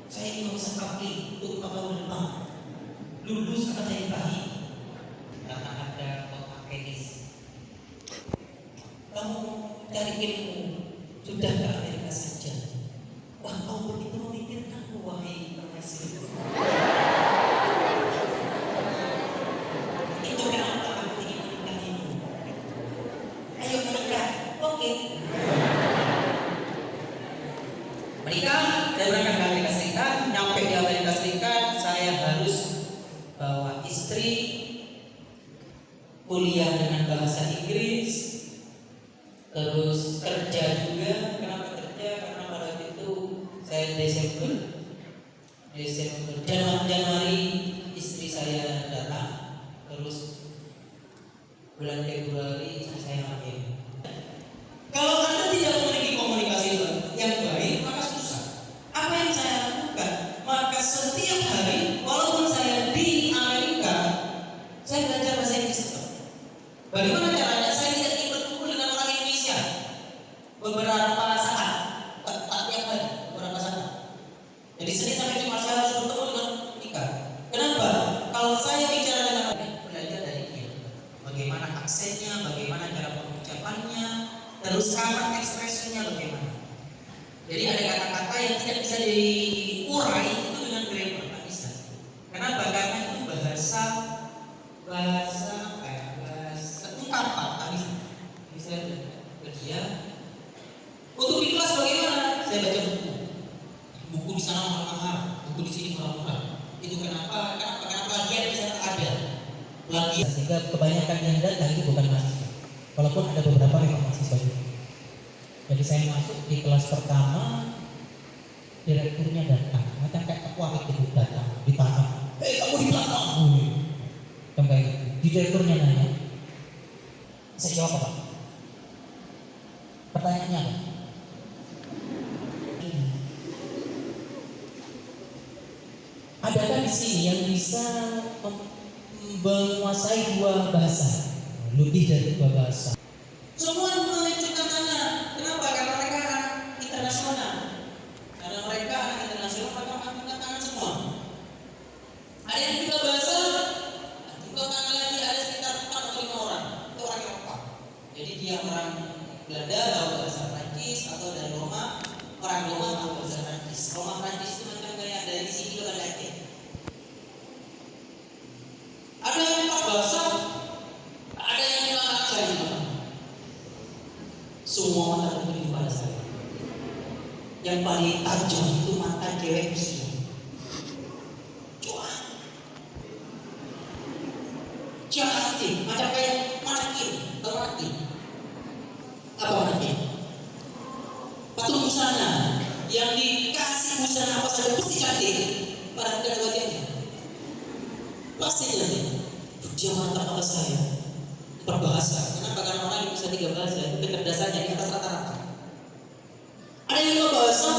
saya ingin memesan aplik untuk tahun depan. Lulus akan saya nikahi. Karena ada kotak medis. Kamu cari ilmu sudah ke Amerika saja. Wah, kau begitu memikirkan, wahai permaisuri. Itu kenapa aku ingin menikahimu. Ayo menikah, oke. Menikah, saya berangkat ke Amerika Serikat. Nyampe di Amerika Serikat, saya harus bawa istri kuliah dengan bahasa Inggris. Terus kerja juga. Kenapa kerja? Karena pada waktu itu saya Desember Januari istri saya datang. Terus bulan Februari saya hamil. Kalau Anda tidak memiliki komunikasi yang baik, maka susah. Apa yang saya lakukan? Maka setiap hari, walaupun saya di Amerika, saya belajar bahasa Inggris. Bagaimana caranya? Saya tidak ingin berkumpul dengan orang Indonesia beberapa saat, tak tiap hari, beberapa saat. Jadi Senin sampai Jumat saya harus bertemu dengan Ika. Kenapa? Kalau saya bicara dengan orang, belajar dari dia. Bagaimana aksennya, bagaimana cara pengucapannya, terus kalimat ekspresinya bagaimana. Jadi ada kata-kata yang tidak bisa diurai itu dengan grammar, tak bisa. Kenapa? Karena itu bahasa ungkapan, tak bisa. Bisa dia. Untuk di kelas bagaimana? Saya baca buku. Buku di sana mahal-mahal, buku di sini murah-murah. Itu kenapa? Karena pelagian di sana ada. Pelagian sehingga kebanyakan yang datang itu bukan mahasiswa. Walaupun ada beberapa yang mahasiswa juga. Jadi saya masuk di kelas pertama, direkturnya datang, macam kayak ketua itu datang, ditanya, kamu di belakang, sampai di direkturnya nanya, saya jawab apa? Pertanyaannya apa? Adakah di sini yang bisa menguasai 2 bahasa, lebih dari 2 bahasa? Semua menunjukkan tangan. Kenapa? Karena mereka anak internasional. Karena mereka anak internasional, maka mengangkat tangan semua. Ada yang 3 bahasa, juga tangan lagi ada sekitar 4 atau 5 orang. Itu orang Eropa. Jadi dia orang Belanda tahu bahasa Prancis, atau dari Roma, orang Roma tahu bahasa Prancis. Roma Prancis itu macam kayak dari sini ke Aceh. Ada yang 4 bahasa, ada yang 5 bahasa. Semua mata tertuju pada saya. Yang paling tajam itu mata cewek usia. Cuan, cantik, macam kayak mannequin, mannequin. Apa mannequin? Patung busana yang dikasih busana apa saja pasti cantik. Pada wajahnya pasti cantik. Dia mantap pada saya. Berbahasa. Kenapa? Karena orang yang bisa 3 bahasa, kecerdasannya di atas rata-rata. Ada yang 5 bahasa,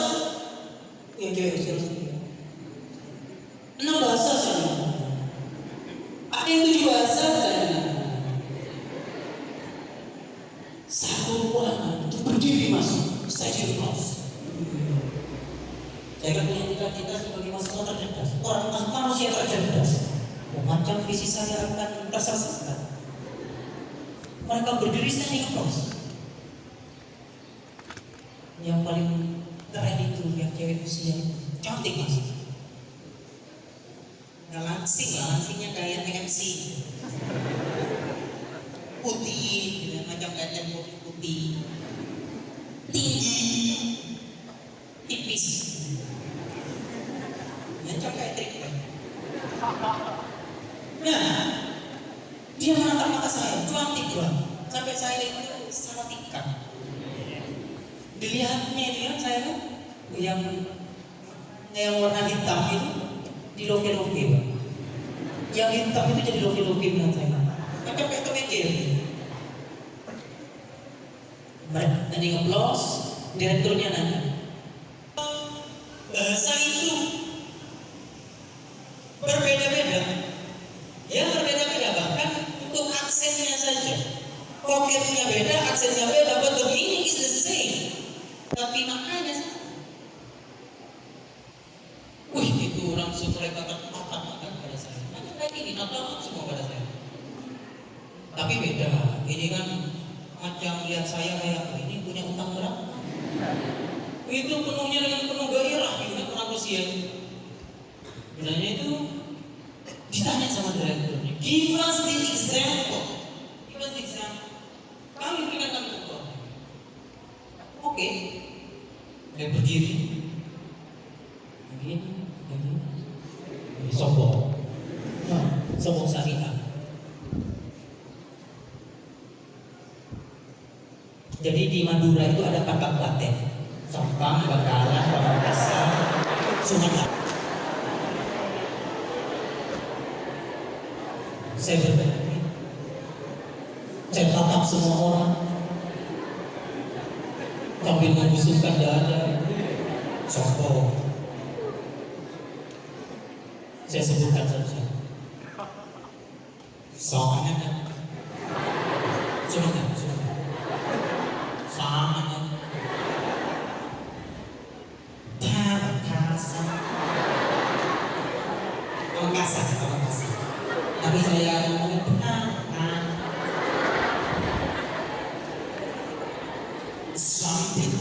yang cewek usia 6 bahasa saya. Ada yang 7 bahasa saya. Satu ruangan itu berdiri masuk, saya jadi kelas. Saya kan punya cita-cita sebagai mahasiswa tercerdas, orang manusia tercerdas. Macam visi saya akan terselesaikan. Mereka berdiri standing applause. Yang paling keren itu yang cewek usia cantik mas. Nggak langsing lah, langsingnya kayak MC. Putih, kayak tembok putih, tinggi, tipis. Macam kayak trik kan? Nah, dia menatap mata saya, cuantik doang. Sampai saya itu salah tingkah. Dilihat saya kan, yang warna hitam itu di loke-loke, Pak. Yang hitam itu jadi loke-loke menurut saya. Macam kayak kemeja. Nanti nge-close, direkturnya nanya, bahasa itu berbeda-beda. Ya berbeda-beda, bahkan untuk aksennya saja. Vokabnya beda, aksennya beda, but the meaning is the same. Tapi maknanya sama. Wih, itu langsung mereka katakan pada saya. Macam kayak ini, atau semua pada saya. Tapi beda. Ini kan macam lihat saya kayak ini punya utang berapa? Itu penuhnya dengan penuh gairah, ingat orang usia. Sebenarnya itu ditanya sama direkturnya, give us the example. Give us the example. Kami berikan kami contoh. Oke, saya berdiri. Begini. Sombong. Sombong syariah. Jadi di Madura itu ada kabupaten Sampang, Bakalan, Pamekasan, Sumatera. Saya berbagi, saya tatap semua orang sambil membusukkan dada. Sombong. Saya sebutkan saja. Sangat. Sudah. Sangat. Pamekasan. Tapi saya ngomongin benar. Something.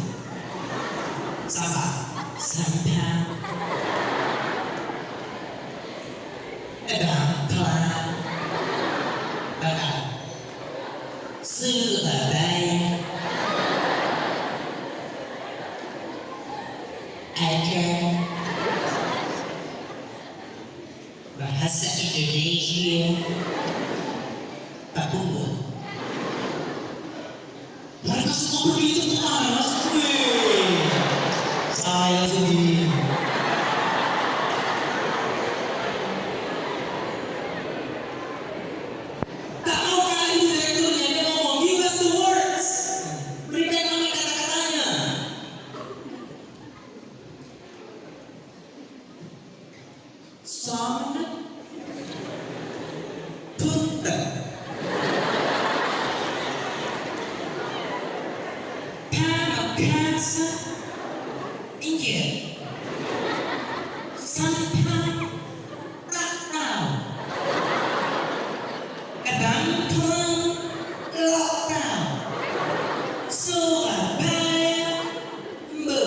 Sabar. Sampai. Bahasa Indonesia Papua. Mereka semua begitu panas. Saya sedih. Tak mau kali direkturnya dia ngomong, give us the words. Berikan kami kata-katanya. Sama punta Pamekasan India sampai Ratau Kebantuan Lokal Surabaya Mbe.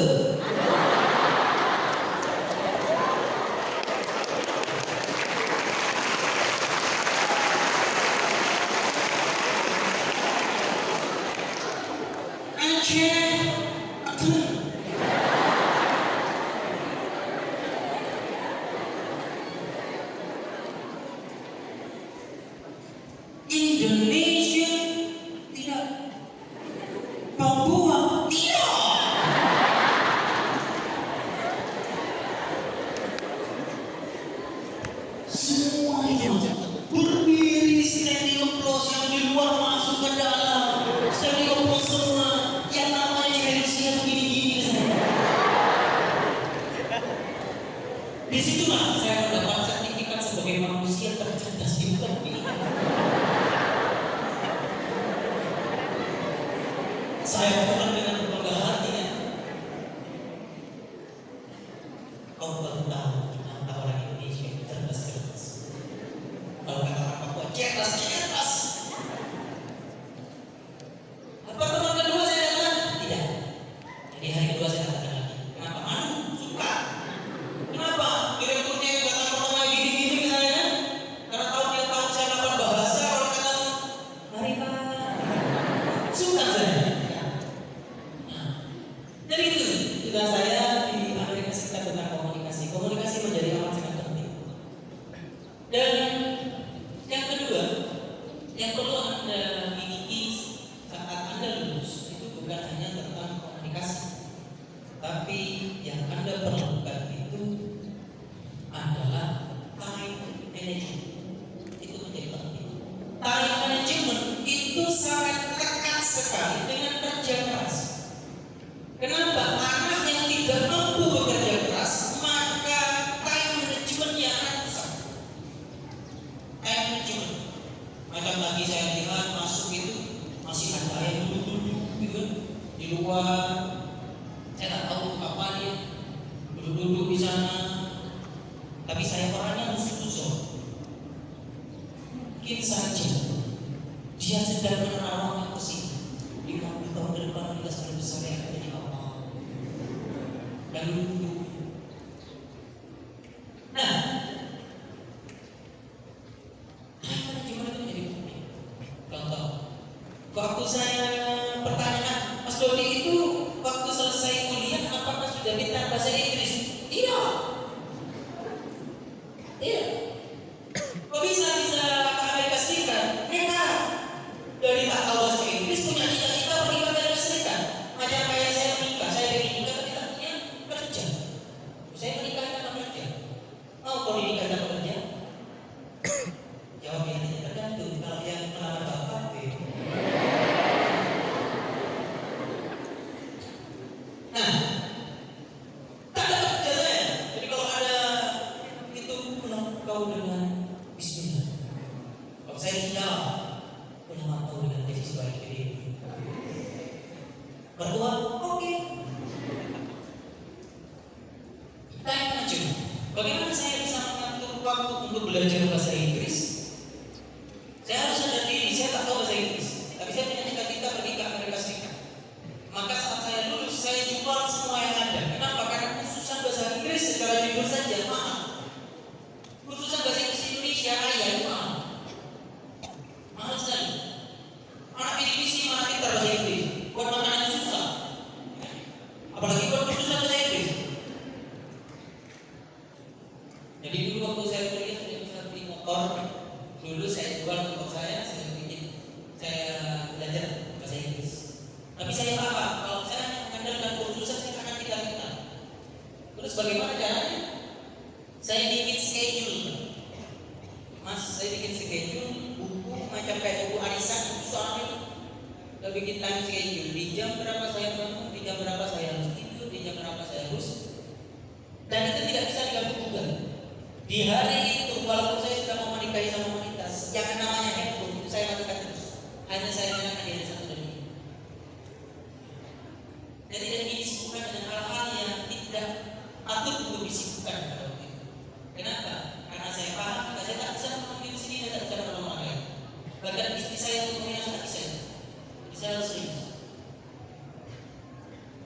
Indonesia tidak, Papua tidak. Semuanya berdiri standing applause, yang di luar masuk ke dalam standing applause semua. Yang namanya manusia begini-gini. Disitulah saya mendapat sertifikat sebagai manusia tercerdas di muka bumi. Saya bukan dengan bangga hati ya. Kau baru tahu kenapa orang Indonesia cerdas. Kalau kata orang Papua cerdas. Apa teman kedua saya katakan? Tidak. Jadi hari kedua saya katakan lagi. Kenapa? Malu, suka. Kenapa? Direkturnya yang kata pertama gini-gini misalnya. Karena tahu dia tahu saya dapat bahasa. Kalau kata, mari Pak. Yang perlu Anda miliki saat Anda lulus itu bukan hanya tentang komunikasi, tapi yang Anda perlukan itu adalah time management. Itu menjadi penting. Time management itu sangat lekat sekali dengan kerja keras. Kenapa? Anak yang tidak mampu bekerja keras, maka time managementnya akan rusak. Time management. Macam tadi saya lihat masuk itu masih ada yang duduk-duduk gitu di luar. Saya tak tahu apa dia duduk-duduk di sana. Tapi saya orangnya khusus. Mungkin saja dia sedang menerawang aku sih 50 tahun ke depan kita sudah besar yang akan jadi apa. Dan duduk. Nah, gimana itu jadi penting? Contoh, waktu saya pertanyaan Mas Dodi itu waktu selesai kuliah apakah sudah pintar bahasa Inggris? Iya. Iya. Kok bisa ke Amerika Serikat? Nekat. Dari tak tahu bahasa Inggris punya cita-cita pergi ke Amerika Serikat. Macam kayak saya menikah, saya ingin menikah tapi tak punya kerja. Saya menikah tanpa kerja. Mau kau menikah tanpa kerja? Jawabnya tidak tergantung. Kalau yang melamar bapak, nah, tak ada kerja saya. Jadi kalau ada itu pulang kau dengan Bismillah. Kalau saya tidak pulang kau dengan tesis baik jadi berdua, oke. Time management. Bagaimana saya bisa mengatur waktu untuk belajar bahasa Inggris? Saya harus sadar diri, saya tak tahu bahasa Inggris, tapi saya punya cita-cita pergi ke Amerika Serikat. Maka saat saya lulus, saya jual semua yang ada. Kenapa? Karena khususan bahasa Inggris secara jujur saja mahal. Khususan bahasa Inggris Indonesia ayah mahal. Mahal sekali. Anak divisi mana pintar bahasa Inggris, buat makanan susah. Apalagi buat khususan bahasa Inggris. Jadi dulu waktu saya kuliah saya bisa beli motor. Dulu saya jual motor saya bikin saya belajar bahasa Inggris. Tapi saya apa? Kalau saya mengandalkan kursus saya akan tidak pintar. Terus bagaimana caranya? Saya bikin schedule, Mas. Saya bikin schedule buku macam kayak buku arisan, buku suami. Saya bikin time schedule. Di jam berapa saya bangun, di jam berapa saya harus tidur, di jam berapa saya harus. Dan itu tidak bisa diganggu gugat. Di hari itu, walaupun saya sudah mau menikahi sama wanita, yang namanya handphone itu saya matikan terus. Hanya saya gunakan di hari satu dan ini. Dan tidak ingin disibukkan dengan hal-hal yang tidak patut untuk disibukkan pada waktu itu. Kenapa? Karena saya paham, saya tak bisa menemui di sini, saya tak bisa menolong orang lain. Bahkan istri saya untuk mengingat hati saya. Jadi saya harus serius.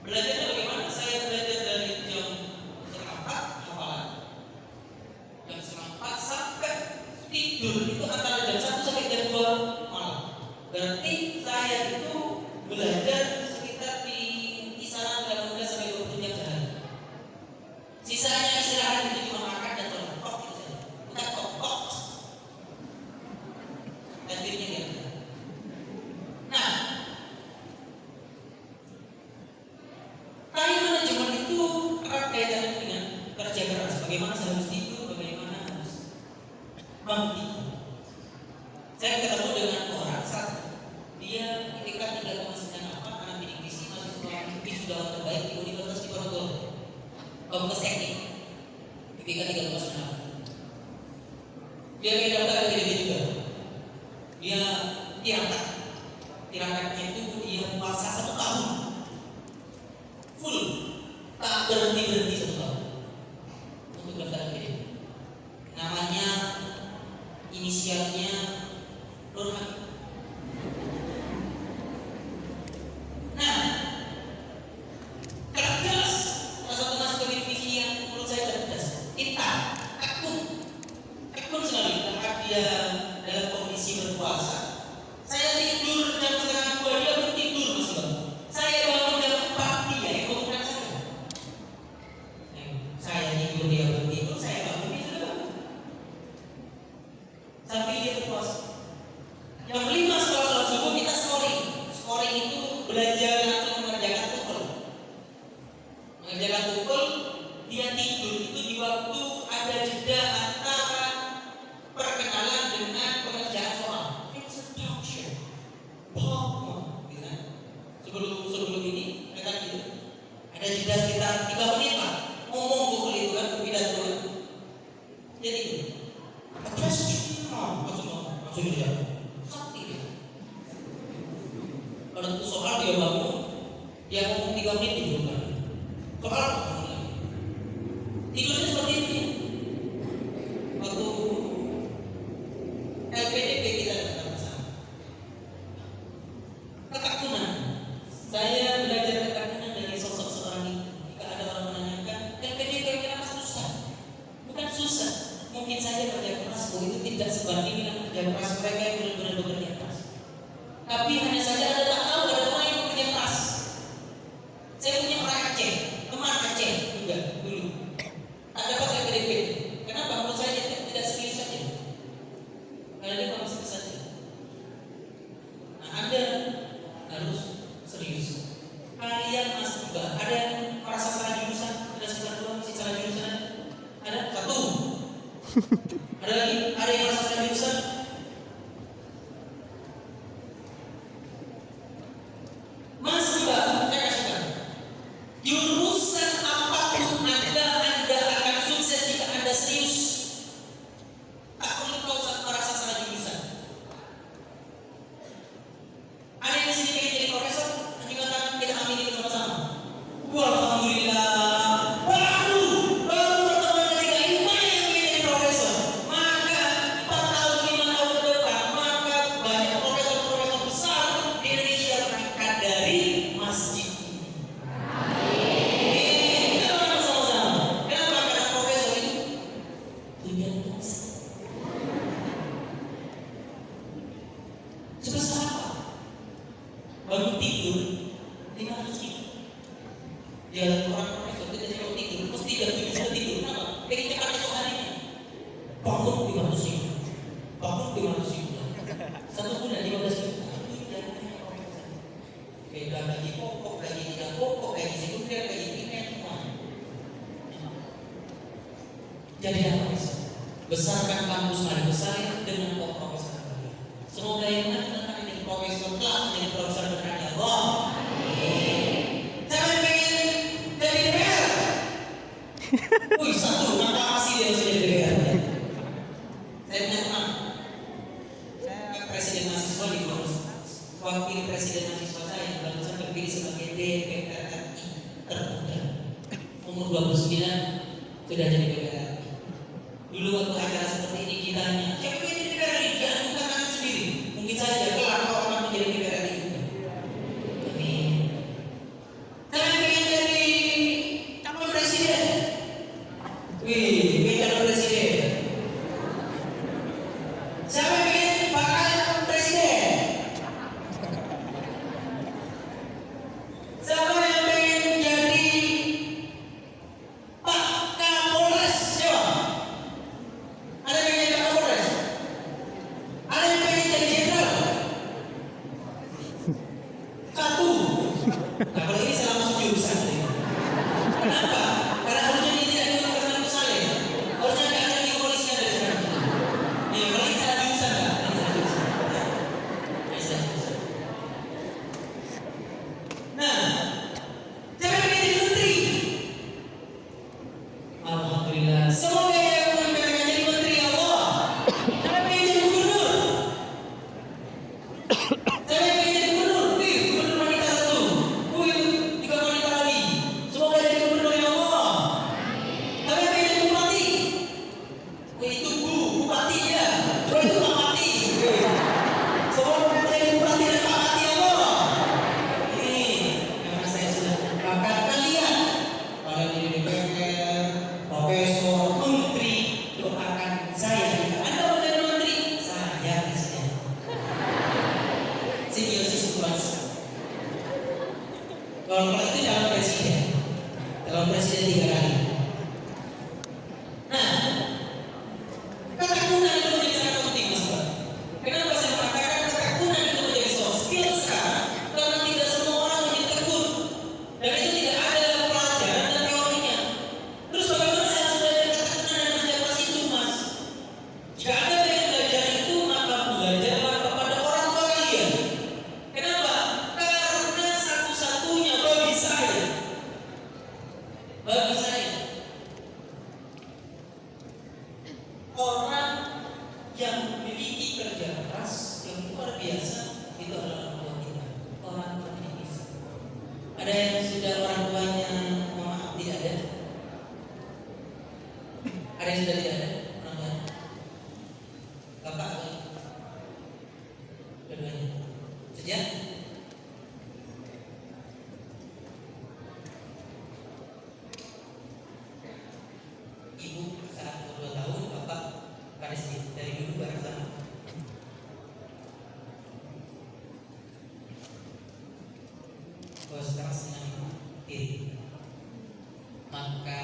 Belajarnya bagaimana? Saya belajar dari jam 4 hafalan. Jam 4 sampai tidur itu antara jam 1 sampai jam 2 malam. Berarti saya itu belajar sekitar di kisaran 18 sampai 20 jam sehari. Sisanya istirahat itu cuma makan dan sholat. Gitu saja. Bukan kok. Dan dirinya dia. Nah, time management itu erat kaitannya dengan kerja keras. Bagaimana saya harus tidur, bagaimana harus bangun. Saya ketemu dengan orang saat dia ketika 3,98 anak bidik misi mahasiswa sudah terbaik di Universitas Diponegoro, Fakultas Teknik. Ketika 3,98 dia daftar jadi juga. Dia tirakatnya itu dia puasa 1 tahun full, tak berhenti 1 tahun untuk daftar jadi. Namanya inisialnya Nurhan. Nah, cerdas, salah satu mahasiswa divisi yang menurut saya cerdas, pintar, tekun sekali. Karena dia dalam kondisi berpuasa, saya tidur jam 1:30, dia pun tidur Mas Bang. Saya bangun jam 4, dia yang bangunkan saya. Saya tidur, dia pun tidur, saya bangun, dia sudah bangun. Sampai dia sekitar 3 menit lah ngomong Google itu kan pidato. Jadi langsung dia sakti dia. Kalau itu soal dia bangun, dia ngomong 3 menit tidur kan. Soal tidurnya seperti itu ya. Waktu LPDP kita datang bersama. Kekakunan. Saya belajar kekakunan dari sosok seorang itu. Jika ada orang menanyakan, LPDP kenapa susah? Bukan susah. Mungkin saja kerja keras itu tidak sebanding dengan kerja keras mereka yang benar-benar bekerja keras. Tapi hanya saja ada tak tahu ada orang yang bekerja keras. Saya punya orang Aceh, teman Aceh juga dulu. Tak dapat LPDP. Kenapa? Menurut saya tidak serius saja. Karena dia masih saja. Nah, Anda harus serius. Kalian masih juga ada yang merasa salah jurusan, ada sekitar 2 masih salah jurusan. Ada 1. Ada lagi? Ada yang merasa salah jurusan? Mas juga, saya kasih tahu. Jurusan apapun Anda akan sukses jika Anda serius. Tak perlu kau merasa salah jurusan. Ada yang di sini pengen jadi profesor, nanti katakan kita amini bersama-sama. Alhamdulillah. Baru pertemuan ketika ini banyak yang pengen jadi profesor. Maka 4 tahun 5 tahun ke depan, maka banyak profesor-profesor besar di Indonesia berangkat dari masjid ini. Kita akan bersama-sama. Kenapa? Karena profesor itu tujuan bangsa. Sebesar apa? Baru tidur 500 ribu. Dia orang profesor kita kalau tidur mesti jam 7 sudah tidur. Kenapa? Pengen cepat esok harinya. Bangun 500 ribu. Bangun 500 ribu. 1 bulan 15 ribu. Beda lagi pokok, lagi tidak pokok, lagi sekunder, lagi tiket semua. Jadilah profesor. Besarkan kampus paling besar dengan profesor. Semoga yang nanti menjadi profesor kelak menjadi profesor berkata Allah. Jangan pengen jadi DPR. Wih, 1 maka masih dia harus jadi DPR. Saya punya teman. Presiden mahasiswa di Universitas. Wakil presiden mahasiswa saya yang barusan terpilih sebagai DPR RI termuda. Umur 29 sudah jadi DPR RI. Dulu waktu acara seperti ini kita hanya siapa yang jadi DPR RI? Dia bukan aku sendiri. Mungkin saja kelak kau akan menjadi DPR RI juga. Amin. Saya pengen jadi calon presiden. Wih, pengen calon presiden. Siapa yang pengen bakal calon presiden? Siapa yang pengen jadi Pak Kapolres? Siapa? Ada yang pengen jadi Pak Kapolres? Ada yang pengen jadi jenderal? 1. Nah, kalau ini salah masuk jurusan. Kenapa? Karena harusnya ini tidak dilakukan saya. Harusnya tidak ada di kepolisian dari sekarang. Ya, kalau ini salah jurusan nggak? Ini salah jurusan. Ini salah jurusan. Nah, siapa yang pengen jadi menteri? Alhamdulillah. Semoga yang pengen jadi menteri Allah. Siapa yang pengen jadi gubernur? Saya pengen jadi gubernur. Wih, gubernur wanita 1. Wih, 3 wanita lagi. Semoga jadi gubernur ya Allah. Saya pengen jadi bupati. Wih, itu bupati ya. Wih, itu Pak Pati. Wih. Semoga jadi bupati dan Pak Pati ya Allah. Ini karena saya sudah bakat kalian. Kalian jadi DPR, profesor, menteri, doakan saya. Anda mau jadi menteri? Saya presiden. Simbiosis bangsa. Kalau itu calon presiden 3 kali. Nah, ketakunan itu menjadi sangat penting, Mas. Kenapa saya mengatakan ketakunan itu menjadi soft skill sekarang? Karena tidak semua orang menjadi tekun, dan itu tidak ada pelajaran dan teorinya. Terus bagaimana saya harus belajar ketakunan dan menjaga itu, Mas? Jika Anda ingin belajar itu, maka belajarlah kepada orang tua kalian. Kenapa? Karena satu-satunya bagi saya Ya. Ibu saat 2 tahun, bapak Paris dari dulu bareng sama. Kalau sekarang senang diri, maka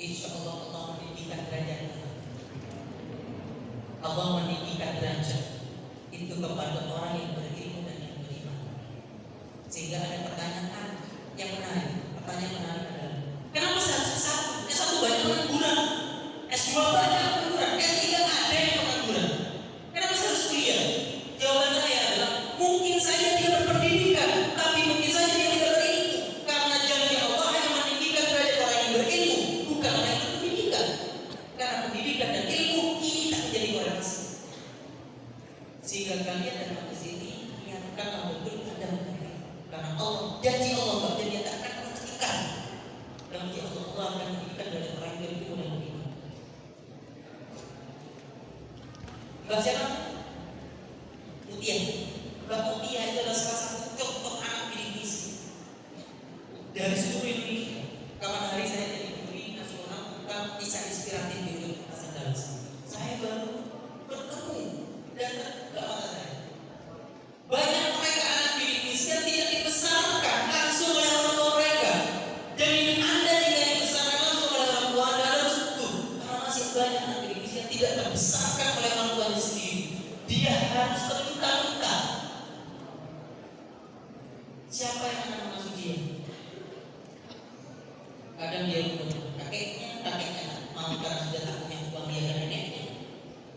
insya Allah Allah meninggikan derajat. Allah meninggikan derajat itu kepada orang yang berilmu dan yang beriman. Sehingga ada pertanyaan yang menarik. Pertanyaan menarik adalah, kenapa satu? S1 banyak pengangguran, S2 banyak pengangguran, S3 ada yang pengangguran. Kenapa harus kuliah? Jawaban saya adalah, mungkin saja dia berpendidikan, tapi mungkin saja dia tidak berilmu. Karena janji Allah yang meninggikan derajat orang yang berilmu, bukan orang yang berpendidikan. Karena pendidikan dan ilmu ini tak menjadi korelasi. Sehingga kalian dalam hadis ini ingatkanlah betul ada mereka. Karena Allah, janji Allah bahwa dia tak akan menghentikan. Janji Allah akan menghentikan dari orang yang berilmu dan beriman. Mbak siapa? Mutia. Mbak Mutia itu adalah salah satu contoh anak bidik misi dari seluruh Indonesia. Kapan hari saya jadi juri nasional tentang kisah inspiratif di Universitas Andalas. Saya baru bertemu dan terbuka mata saya. Banyak mereka anak bidik misi yang tidak dibesarkan langsung oleh orang tua mereka. Jadi Anda jika dibesarkan langsung oleh orang tua Anda harus bersyukur. Karena masih banyak anak bidik misi yang tidak dibesarkan oleh orang tuanya sendiri. Dia harus terluka-luka. Siapa yang akan mengasuh dia? Kadang dia lupa kakeknya mau karena sudah tak punya uang dia dan neneknya.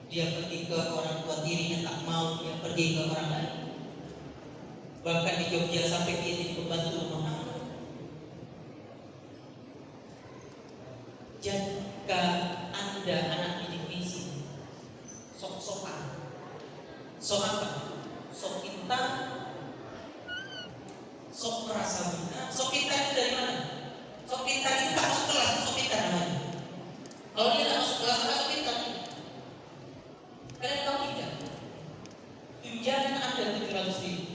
Dia pergi ke orang tua dirinya tak mau, dia pergi ke orang lain. Bahkan di Jogja sampai dia jadi pembantu rumah tangga. Jika Anda anak didik misi, sok-sokan, sok apa? Sok kita, sok merasa benar. Sok kita itu dari mana? Sok kita itu tak masuk kelas, sok kita namanya. Kalau dia tak masuk kelas, sok kita. Kalian tahu tidak? Tunjangan Anda 700.000.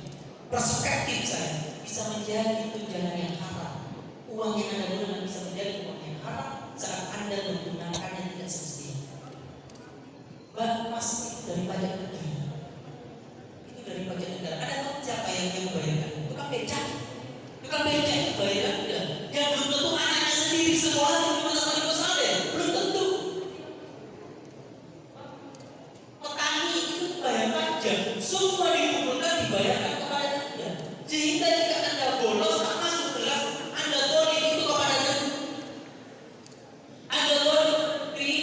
Perspektif saya bisa menjadi tunjangan yang haram. Uang yang Anda gunakan bisa menjadi uang yang haram saat Anda menggunakannya tidak semestinya. Mas itu dari pajak negeri. Itu dari pajak negara. Anda tahu siapa yang membayarkan? Tukang becak. Tukang becak itu bayar enggak? Yang belum tentu anaknya sendiri sekolah di Universitas Andalas, belum tentu. Petani itu bayar pajak, semua dikumpulkan dibayarkan kepada Anda. Sehingga jika Anda bolos tak masuk kelas, Anda boleh itu kepada negeri. Anda boleh negeri.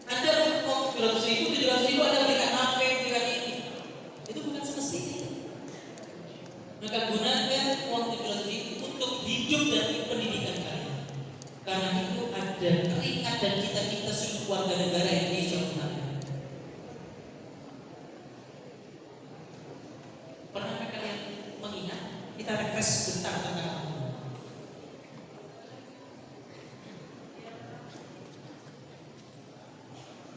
Anda mau 700.000 Anda berikan HP, berikan ini. Itu bukan semestinya. Maka gunakan uang 700.000 untuk hidup dan pendidikan kalian. Karena itu ada keringat dan cita-cita seluruh warga negara Indonesia. Pernahkah kalian mengingat? Kita refresh sebentar tentang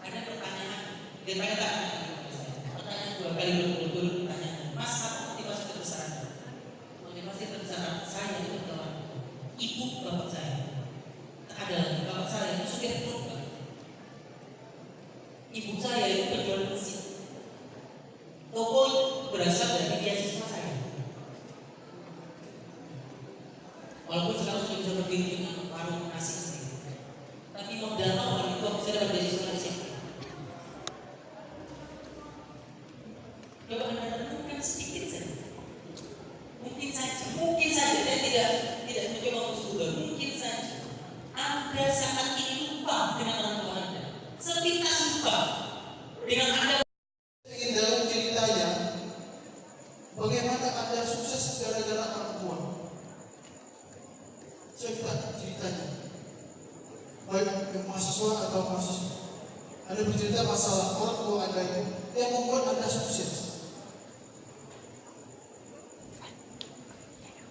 ada pertanyaan. Pertanyaan 2 kali berturut-turut pertanyaan. Mas, apa motivasi terbesar Anda? Motivasi terbesar saya itu adalah ibu bapak saya. Tak ada lagi bapak saya itu supir truk. Ibu saya itu penjual mesin. Toko berasal dari beasiswa saya. Walaupun sekarang sudah bisa berdiri dengan warung nasi sendiri, tapi modal awal itu aku bisa dapat beasiswa di sini. Coba Anda renungkan sedikit saja. Mungkin saja saya tidak mencoba untuk mungkin saja Anda saat ini lupa dengan orang tua Anda. Sepintas lupa dengan Anda. Ingin dalam ceritanya, bagaimana Anda sukses gara-gara orang tua. Saya minta ceritanya, baik mahasiswa atau mahasiswa. Anda bercerita masalah orang tua Anda itu yang membuat Anda sukses.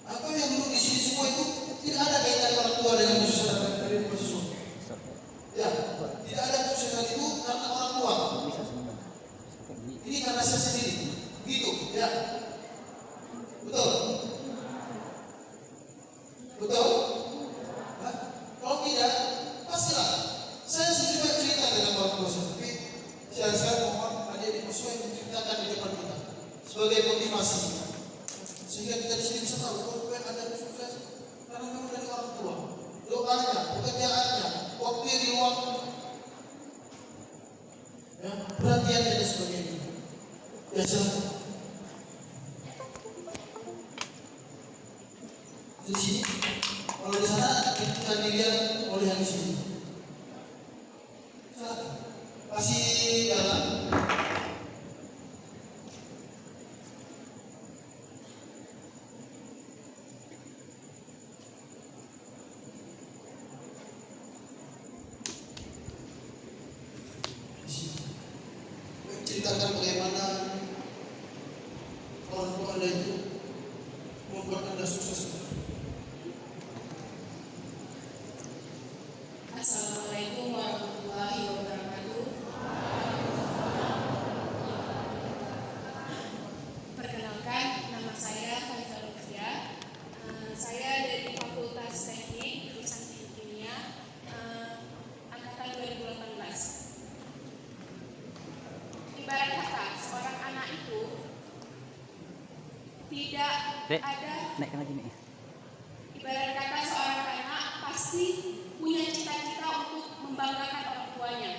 Atau yang duduk di sini semua itu tidak ada kaitan orang tua dengan kesuksesan dari mahasiswa. Ya, tidak ada kesuksesan itu karena orang tua. Ini karena saya sendiri. Tidak. Betul? Betul? Hah? Kalau tidak, pastilah. Saya juga cerita dengan orang tua saya, tapi saya mohon adik-adik musuh yang menceritakan di depan kita sebagai motivasi, sehingga kita di sini bisa tahu kalau yang ada di sukses karena memang dari orang tua, doanya, pekerjaannya, waktu di luang, ya, perhatiannya dan sebagainya. Ya silakan. Di sini, kalau di sana bisa dilihat oleh yang di sini. Silakan. Kasih jalan. Ceritakan bagaimana orang tua Anda itu membuat Anda sukses. Assalamualaikum warahmatullahi wabarakatuh. Perkenalkan, nama saya Faiza Lutfia. Saya dari Fakultas Teknik jurusan Kimia, angkatan 2018. Ibarat kata, seorang anak itu tidak ada. Ibarat kata, seorang anak pasti punya cita-cita untuk membanggakan orang tuanya.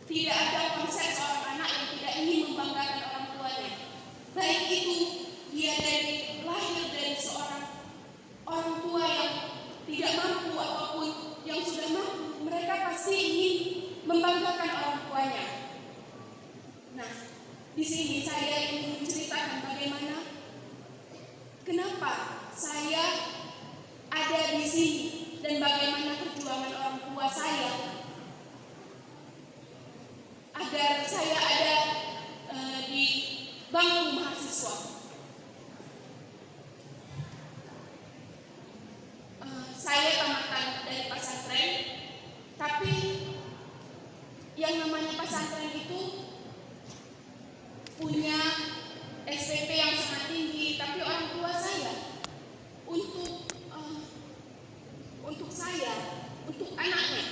Tidak ada konsep seorang anak yang tidak ingin membanggakan orang tuanya. Baik itu dia dari lahir dari seorang orang tua yang tidak mampu ataupun yang sudah mampu, mereka pasti ingin membanggakan orang tuanya. Nah, di sini saya ingin menceritakan bagaimana kenapa saya ada di sini dan bagaimana perjuangan orang tua saya agar saya ada di bangku mahasiswa. Saya tamatan dari pesantren, tapi yang namanya pesantren itu punya SPP yang sangat tinggi, tapi orang tua saya untuk saya, untuk anaknya,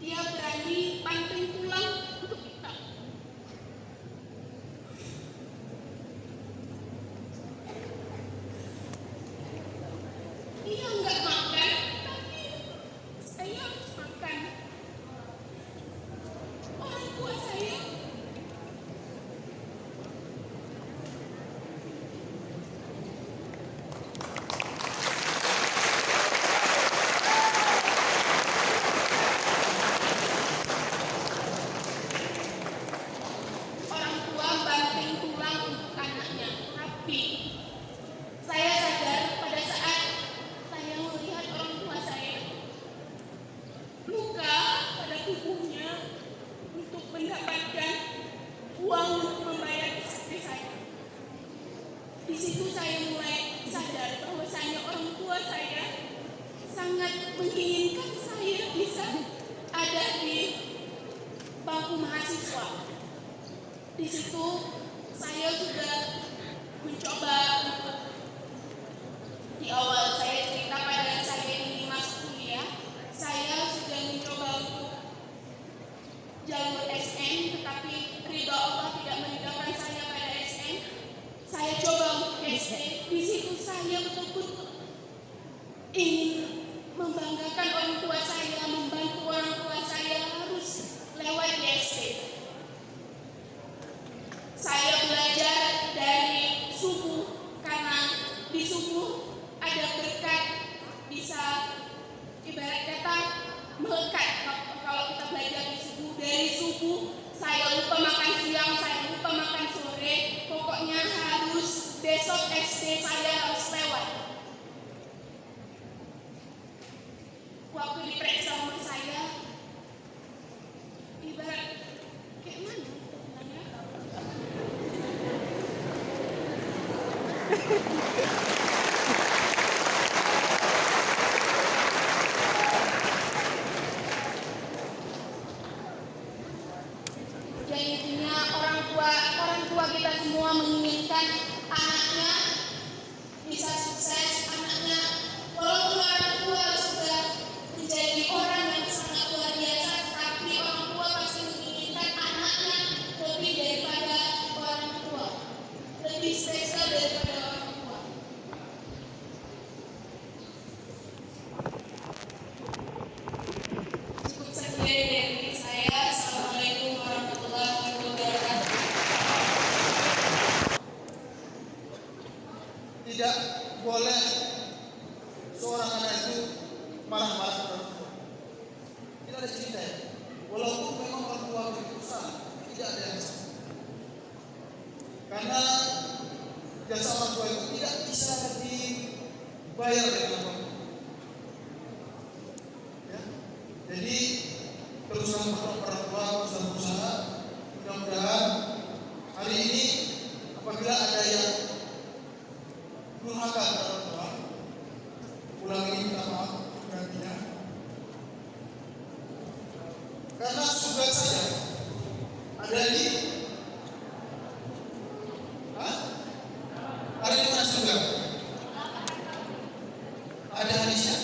dia berani banting tulang untuk kita. Dia nggak makan, tapi saya harus makan. Orang tua saya banting tulang untuk anaknya, tapi saya sadar pada saat saya melihat orang tua saya luka pada tubuhnya untuk mendapatkan uang untuk membayar SPP saya. Di situ saya mulai sadar bahwasanya orang tua saya sangat menginginkan saya bisa ada di bangku mahasiswa. Di situ saya sudah mencoba untuk di awal saya cerita pada saya ingin masuk kuliah, saya sudah mencoba untuk jalur SN, tetapi ridha Allah tidak meridhakan saya pada SN. Saya coba untuk SD. Di situ saya betul-betul ingin membanggakan orang tua saya, membantu orang tua saya harus lewat di SD. Saya belajar dari subuh karena di subuh ada berkat bisa ibarat kata melekat. Kalau kita belajar di subuh, dari subuh saya lupa makan siang, saya lupa makan sore, pokoknya harus besok SD saya harus lewat. Waktu diperiksa umur saya ibarat kayak mana sebenarnya? Jadi intinya orang tua kita semua menginginkan anaknya bisa sukses, anaknya walaupun orang tua sudah menjadi orang yang sangat luar biasa, tapi orang tua pasti menginginkan anaknya lebih daripada orang tua, lebih spesial daripada orang tua. Cukup sekian dari saya. Assalamualaikum warahmatullahi wabarakatuh. Tidak boleh seorang anak itu marah-marah ke orang tua. Tidak ada cerita ya. Walaupun memang orang tua berusaha, tidak ada yang salah. Karena jasa orang tua itu tidak bisa dibayar dengan apa. Ya. Jadi berusaha orang tua, berusaha, mudah-mudahan hari ini apabila ada yang durhaka kepada orang tua, ulang ini minta maaf gantinya. Karena surga saja ada di ada di mana surga? Ada hadisnya?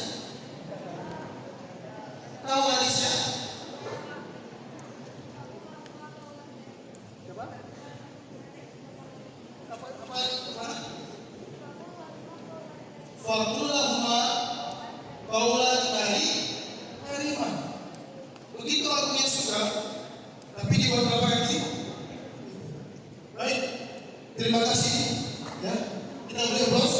Tahu hadisnya? Coba. Apa? Fakullahuma qaulan kariman. Begitu artinya surga, tapi di beberapa ini. Baik, terima kasih. Ya, kita boleh bros.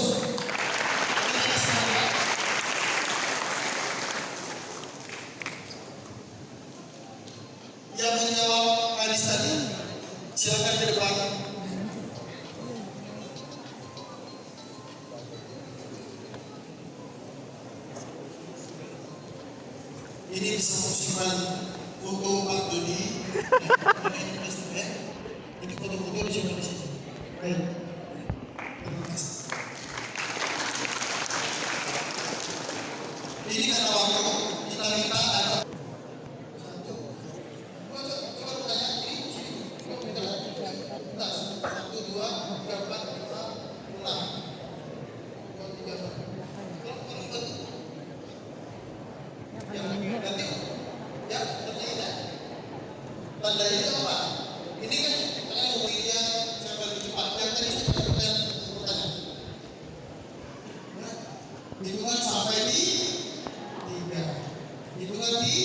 Yang menjawab hadis tadi, silakan ke depan. Ini bisa simpan foto Pak Dodi. Ini foto-foto disimpan di sini. Baik. Terima kasih. Ini kata waktu kita minta ada satu. Coba bertanya ini sini. Satu, dua, tiga, empat, lima, enam. Dua, tiga, empat. Ya, nanti ya, tanda ini apa? Ini kan kemudian siapa lebih cepat? Yang tadi saya katakan pertanyaan. Hitungan sampai di 3. Hitungan di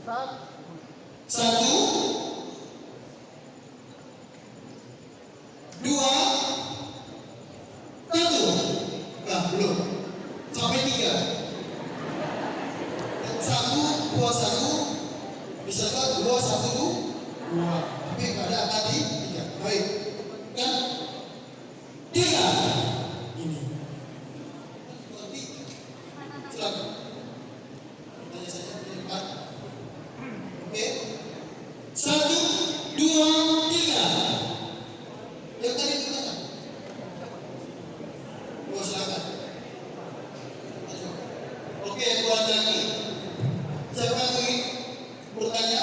1, 2, 1. Nah, belum. Sampai 3. 1, 2, 1. Bisa kan 2, 1, 2. Tapi nggak ada tadi 3. Baik. Kan 3. Ini. Silakan. Tanya saja di depan. Oke. 1, 2, 3. Yang tadi itu mana? Oh, silakan. Oke, buat lagi. Siapa lagi bertanya?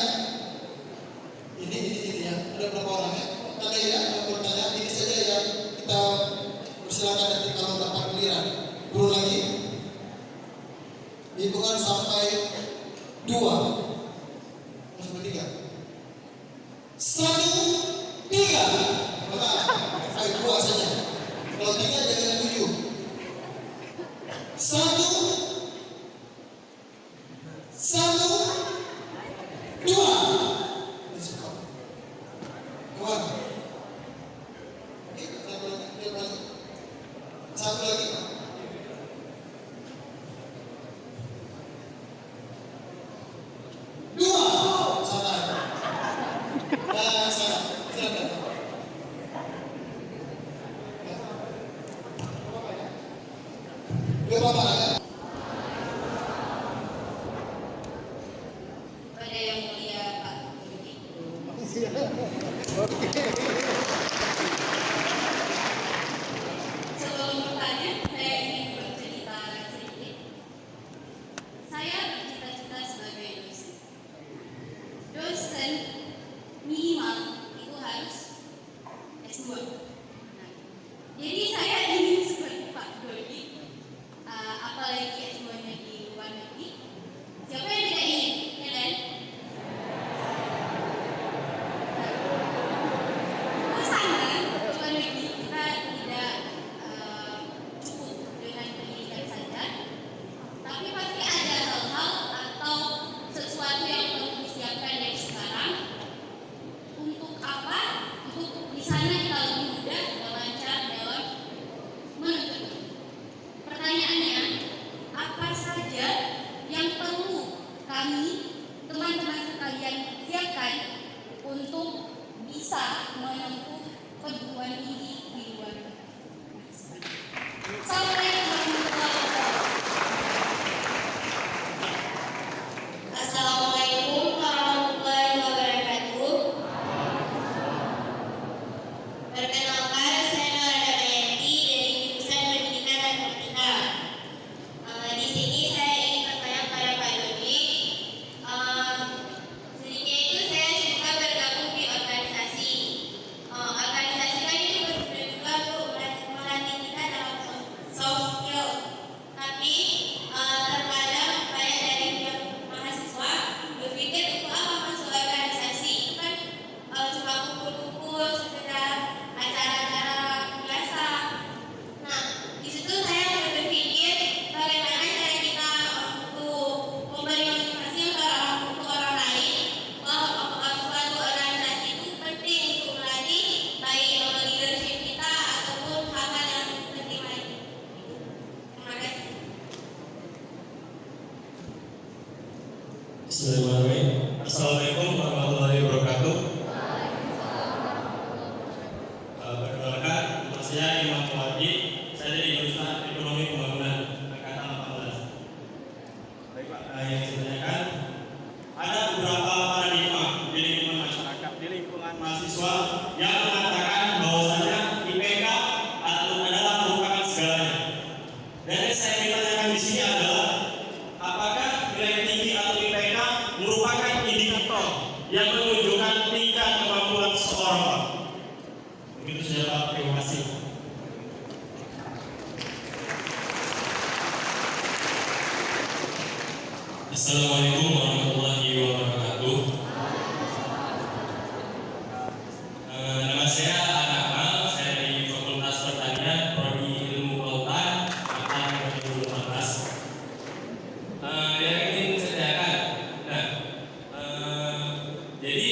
Ini ya. Ada berapa orang ya? Tadi ya, yang bertanya. Ini saja yang kita persilakan nanti kalau dapat giliran. Turun lagi. Hitungan sampai 2. Sampai 3. 1, 3. Maka, sampai 2 saja. Kalau 3 jangan 7. 1, 2. Keluar. Oke, satu lagi. Dua. Sana. Dan sana. Silakan. Dua bapak ada. Pada yang mulia Pak Dodi. Sebelum bertanya, saya ingin bercerita sedikit. Saya bercita-cita sebagai dosen. Dosen minimal untuk bisa menempuh perguruan tinggi di luar negeri. Assalamualaikum warahmatullahi wabarakatuh. Assalamualaikum warahmatullahi wabarakatuh. Perkenalkan, saya Nora Damayanti dari jurusan Pendidikan Matematika. Di sini saya ingin bertanya pada Pak Dodi. Sedikit itu saya suka bergabung di organisasi. Organisasi kan itu berguna juga untuk melatih kita dalam soft skill. Tapi terkadang banyak dari pihak mahasiswa berpikir untuk apa masuk organisasi, itu kan cuma kumpul-kumpul sekedar acara-acara biasa. Nah, di situ saya berpikir bagaimana cara kita untuk memberi motivasi untuk orang lain bahwa suatu organisasi itu penting untuk melatih baik leadership kita ataupun hal-hal yang penting lain. Terima kasih. Bismillahirrahmanirrahim. Assalamualaikum warahmatullahi wabarakatuh. Perkenalkan, nama saya Imam Muhaji. Saya dari jurusan Ekonomi Pembangunan angkatan 18. Baik Pak, yang saya tanyakan, ada beberapa paradigma di lingkungan masyarakat, di lingkungan mahasiswa yang mengatakan bahwasanya IPK adalah merupakan segalanya. Dan yang saya ingin tanyakan di sini adalah, apakah nilai tinggi atau IPK merupakan indikator yang menunjukkan tingkat kemampuan seseorang, Pak? Begitu saja Pak, terima kasih. Assalamualaikum warahmatullahi wabarakatuh. Nama saya Anakmal, saya dari Fakultas Pertanian, Prodi Ilmu Kelautan, angkatan 2018. Yang ingin saya tanyakan, jadi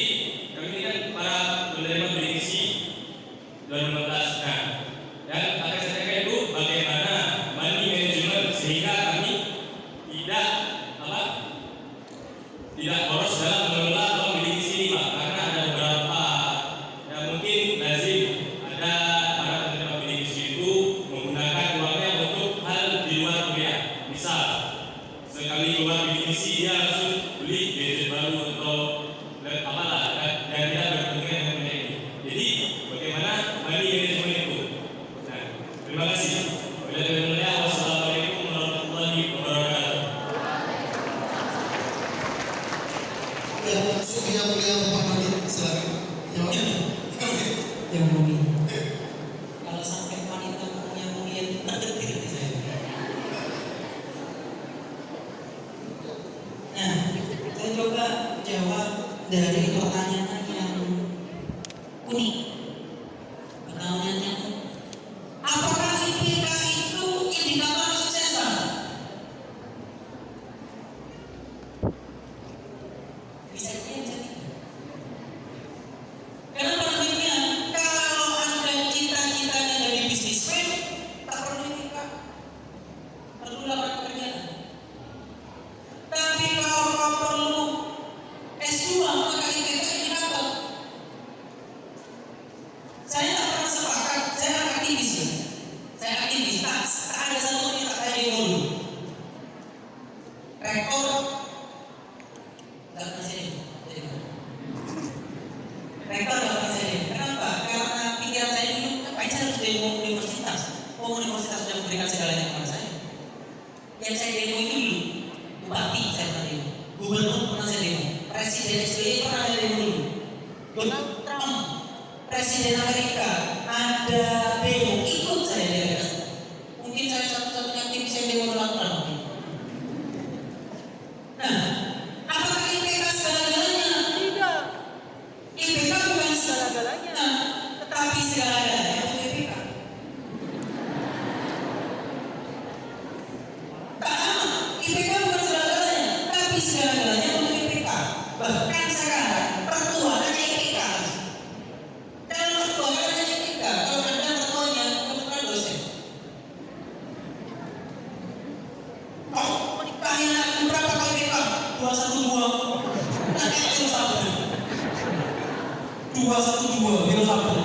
kami ini kan para penerima bidik misi 2015. Dan akan saya tanyakan itu bagaimana money management sehingga kami tidak boros dalam mengelola uang bidik misi ini, Pak. Karena ada beberapa yang mungkin lazim ada para penerima bidik misi itu menggunakan uangnya untuk hal di luar kuliah. Misal sekali keluar bidik misi dia langsung beli gadget baru atau apalah, dan tidak berkepentingan dengan punya ini. Jadi bagaimana money management itu? Nah, terima kasih. Wassalamualaikum warahmatullahi wabarakatuh. Ya, langsung yang mulia Bapak Dodi, silakan. Jawabnya. Yang mulia. Kalau sampai wanita yang mulia itu terdetik di saya. Nah, saya coba jawab dari pertanyaan yang unik. Pertanyaannya, apakah IPK itu indikator kesuksesan? Bisa jadi, bisa tidak. Karena pada akhirnya, kalau Anda cita-citanya jadi bisnismen, tak perlu IPK, perlu lapangan pekerjaan. Tapi kalau kau perlu S2, maka IPK indikator. Saya tak pernah sepakat, saya aktivis ya. Saya aktivis, tak ada satu yang tak saya demo dulu. Rekor, tak pernah saya demo. Rektor gak pernah saya demo. Kenapa? Karena pikiran saya dulu, ngapain saya harus demo universitas? Universitas sudah memberikan segalanya kepada saya. Yang saya demo itu dulu, bupati saya pernah demo, gubernur pernah saya demo, presiden SBY pernah saya demo dulu, Donald Trump, presiden Amerika, ada demo, ikut saya demo. Mungkin saya satu-satunya aktivis yang demo Donald Trump. Nah, apakah IPK segala-galanya? Tidak. IPK bukan segala-galanya, tetapi segala-galanya untuk IPK. Tak sama, IPK bukan segala-galanya, tapi segala-galanya untuk IPK. Bahkan sekarang pertua hanya IPK. Dalam pertua hanya IPK. Kalau Anda pertua 212 Biro Sampel.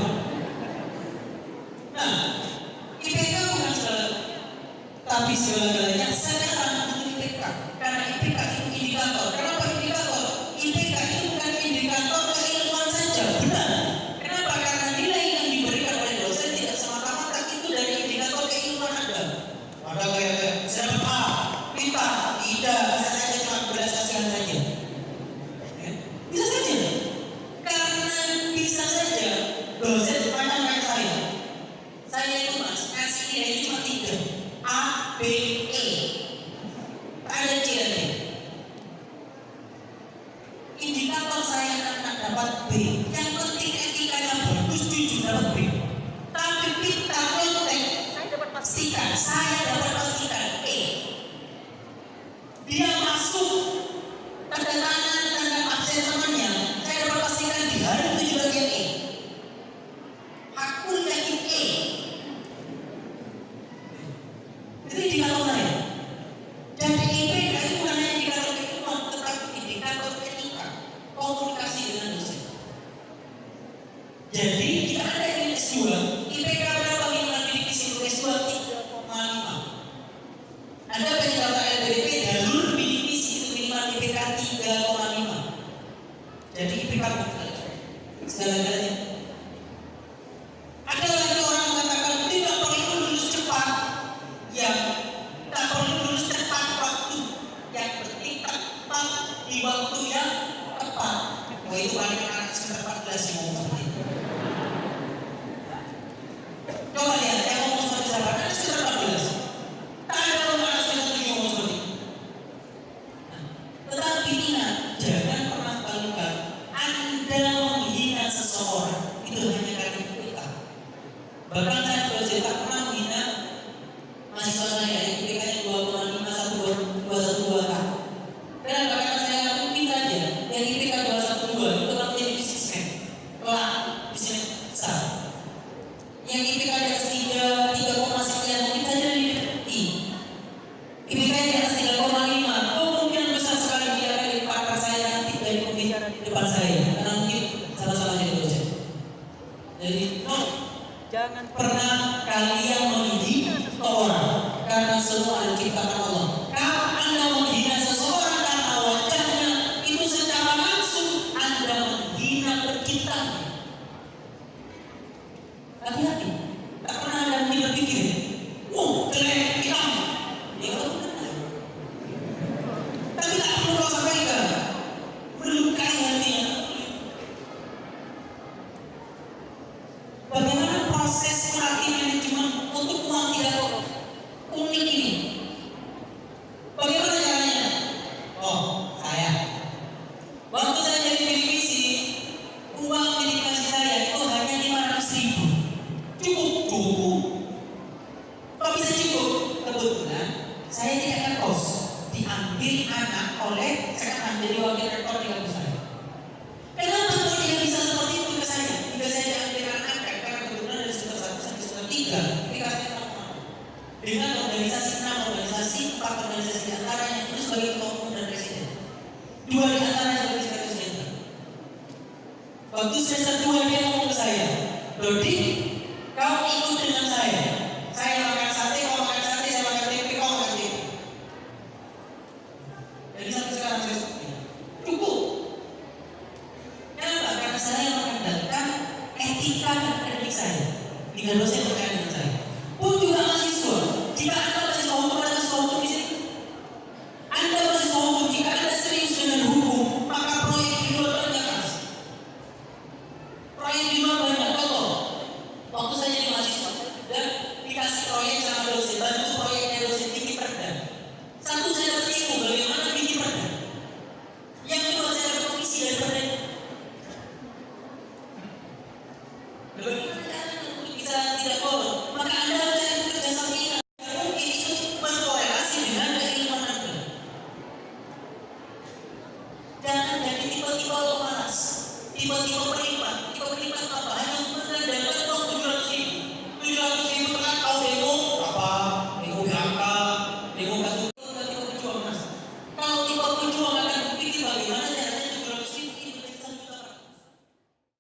Nah, IPK bukan segala, tapi segala-galanya. Sekarang untuk IPK, karena IPK itu indikator. Kenapa indikator? IPK itu bukan indikator keilmuan saja, benar. Kenapa? Karena nilai yang diberikan oleh dosen tidak semata-mata itu dari indikator keilmuan Anda. Ada kayak siapa A, pintar, tidak, bisa saja cuma belas kasihan saja. Bisa saja, karena bisa saja dosen pandang kayak saya itu mas kasih nilai cuma 3 A, B, E, ada C lagi. Indikator saya akan dapat B. Yang penting etikanya bagus, jujur dapat B. Tapi kita kontek, saya dapat pastikan E. Dia masuk tanda tangan, tanda absen temannya, saya dapat pastikan di hari itu juga dia E. Aku yakin E. Itu indikator saya. Jadi IPK itu bukan hanya indikator keilmuan, tetapi indikator etika, komunikasi dengan dosen. Jadi jika Anda ingin S2, IPK berapa minimal bidik misi untuk S2? 3,5. Anda pengen daftar LPDP, jalur bidik misi itu minimal IPK 3,5. Jadi IPK bukan segala-galanya. Ada lagi orang mengatakan tidak perlu lulus cepat. Ya, tak perlu lulus tepat waktu. Yang penting tepat di waktu yang tepat. Wah, itu paling anak sekitar 14 yang ngomong seperti itu. Coba lihat, yang ngomong seperti siapa? Anak sekitar 14. Tak ada orang anak sekitar 7 yang ngomong seperti itu. Nah, tetapi ingat, jangan pernah bangga Anda menghina seseorang. Itu hanya karena kita. Bahkan saya dosen tak pernah menghina mahasiswa saya yang IPK-nya 2,5, 1,2 kan. Kenapa? Karena saya mungkin saja yang IPK 2,12 itu kan menjadi bisnismen, kelak bisnis besar. Yang IPK di atas 3 sekian mungkin saja di IPK di atas 3,5, kemungkinan besar sekali dia akan jadi partner saya nanti dari pembicara di depan saya, karena mungkin sama-sama jadi dosen. Jadi jangan pernah kalian menghina seseorang karena semua adalah ciptaan Allah. Kalau Anda menghina seseorang karena wajahnya, itu secara langsung Anda menghina penciptanya. Hati-hati, tak pernah Anda mungkin berpikir, jelek, hitam. Ya kalau benar. Tapi tak perlu kau sampaikan, melukai hatinya. Bagaimana proses melatih manajemen untuk uang tidak unik ini? Bagaimana caranya? Oh, saya. Waktu saya jadi bidik misi, uang bidik misi saya itu hanya 500.000. Cukup. Kok bisa cukup? Kebetulan saya tidak ngekos, diambil anak oleh sekarang jadi wakil rektor di kampus saya. Kenapa kok dia bisa seperti itu ke saya? Jika saya diambil anak, karena kebetulan dari semester 1 sampai semester 3, dikasih dengan organisasi 6 organisasi, 4 organisasi di antaranya itu sebagai ketua umum dan presiden. 2 di antaranya sebagai sekretaris jenderal. Waktu semester 2 dia ngomong ke saya, Dodi, kau ikut dengan saya. Saya makan sate, kau makan sate, saya makan tempe, kau makan tempe. Jadi sampai sekarang saya seperti itu. Cukup. Kenapa? Karena saya mengandalkan etika dan akademik saya. Tiga dosen percaya dengan saya.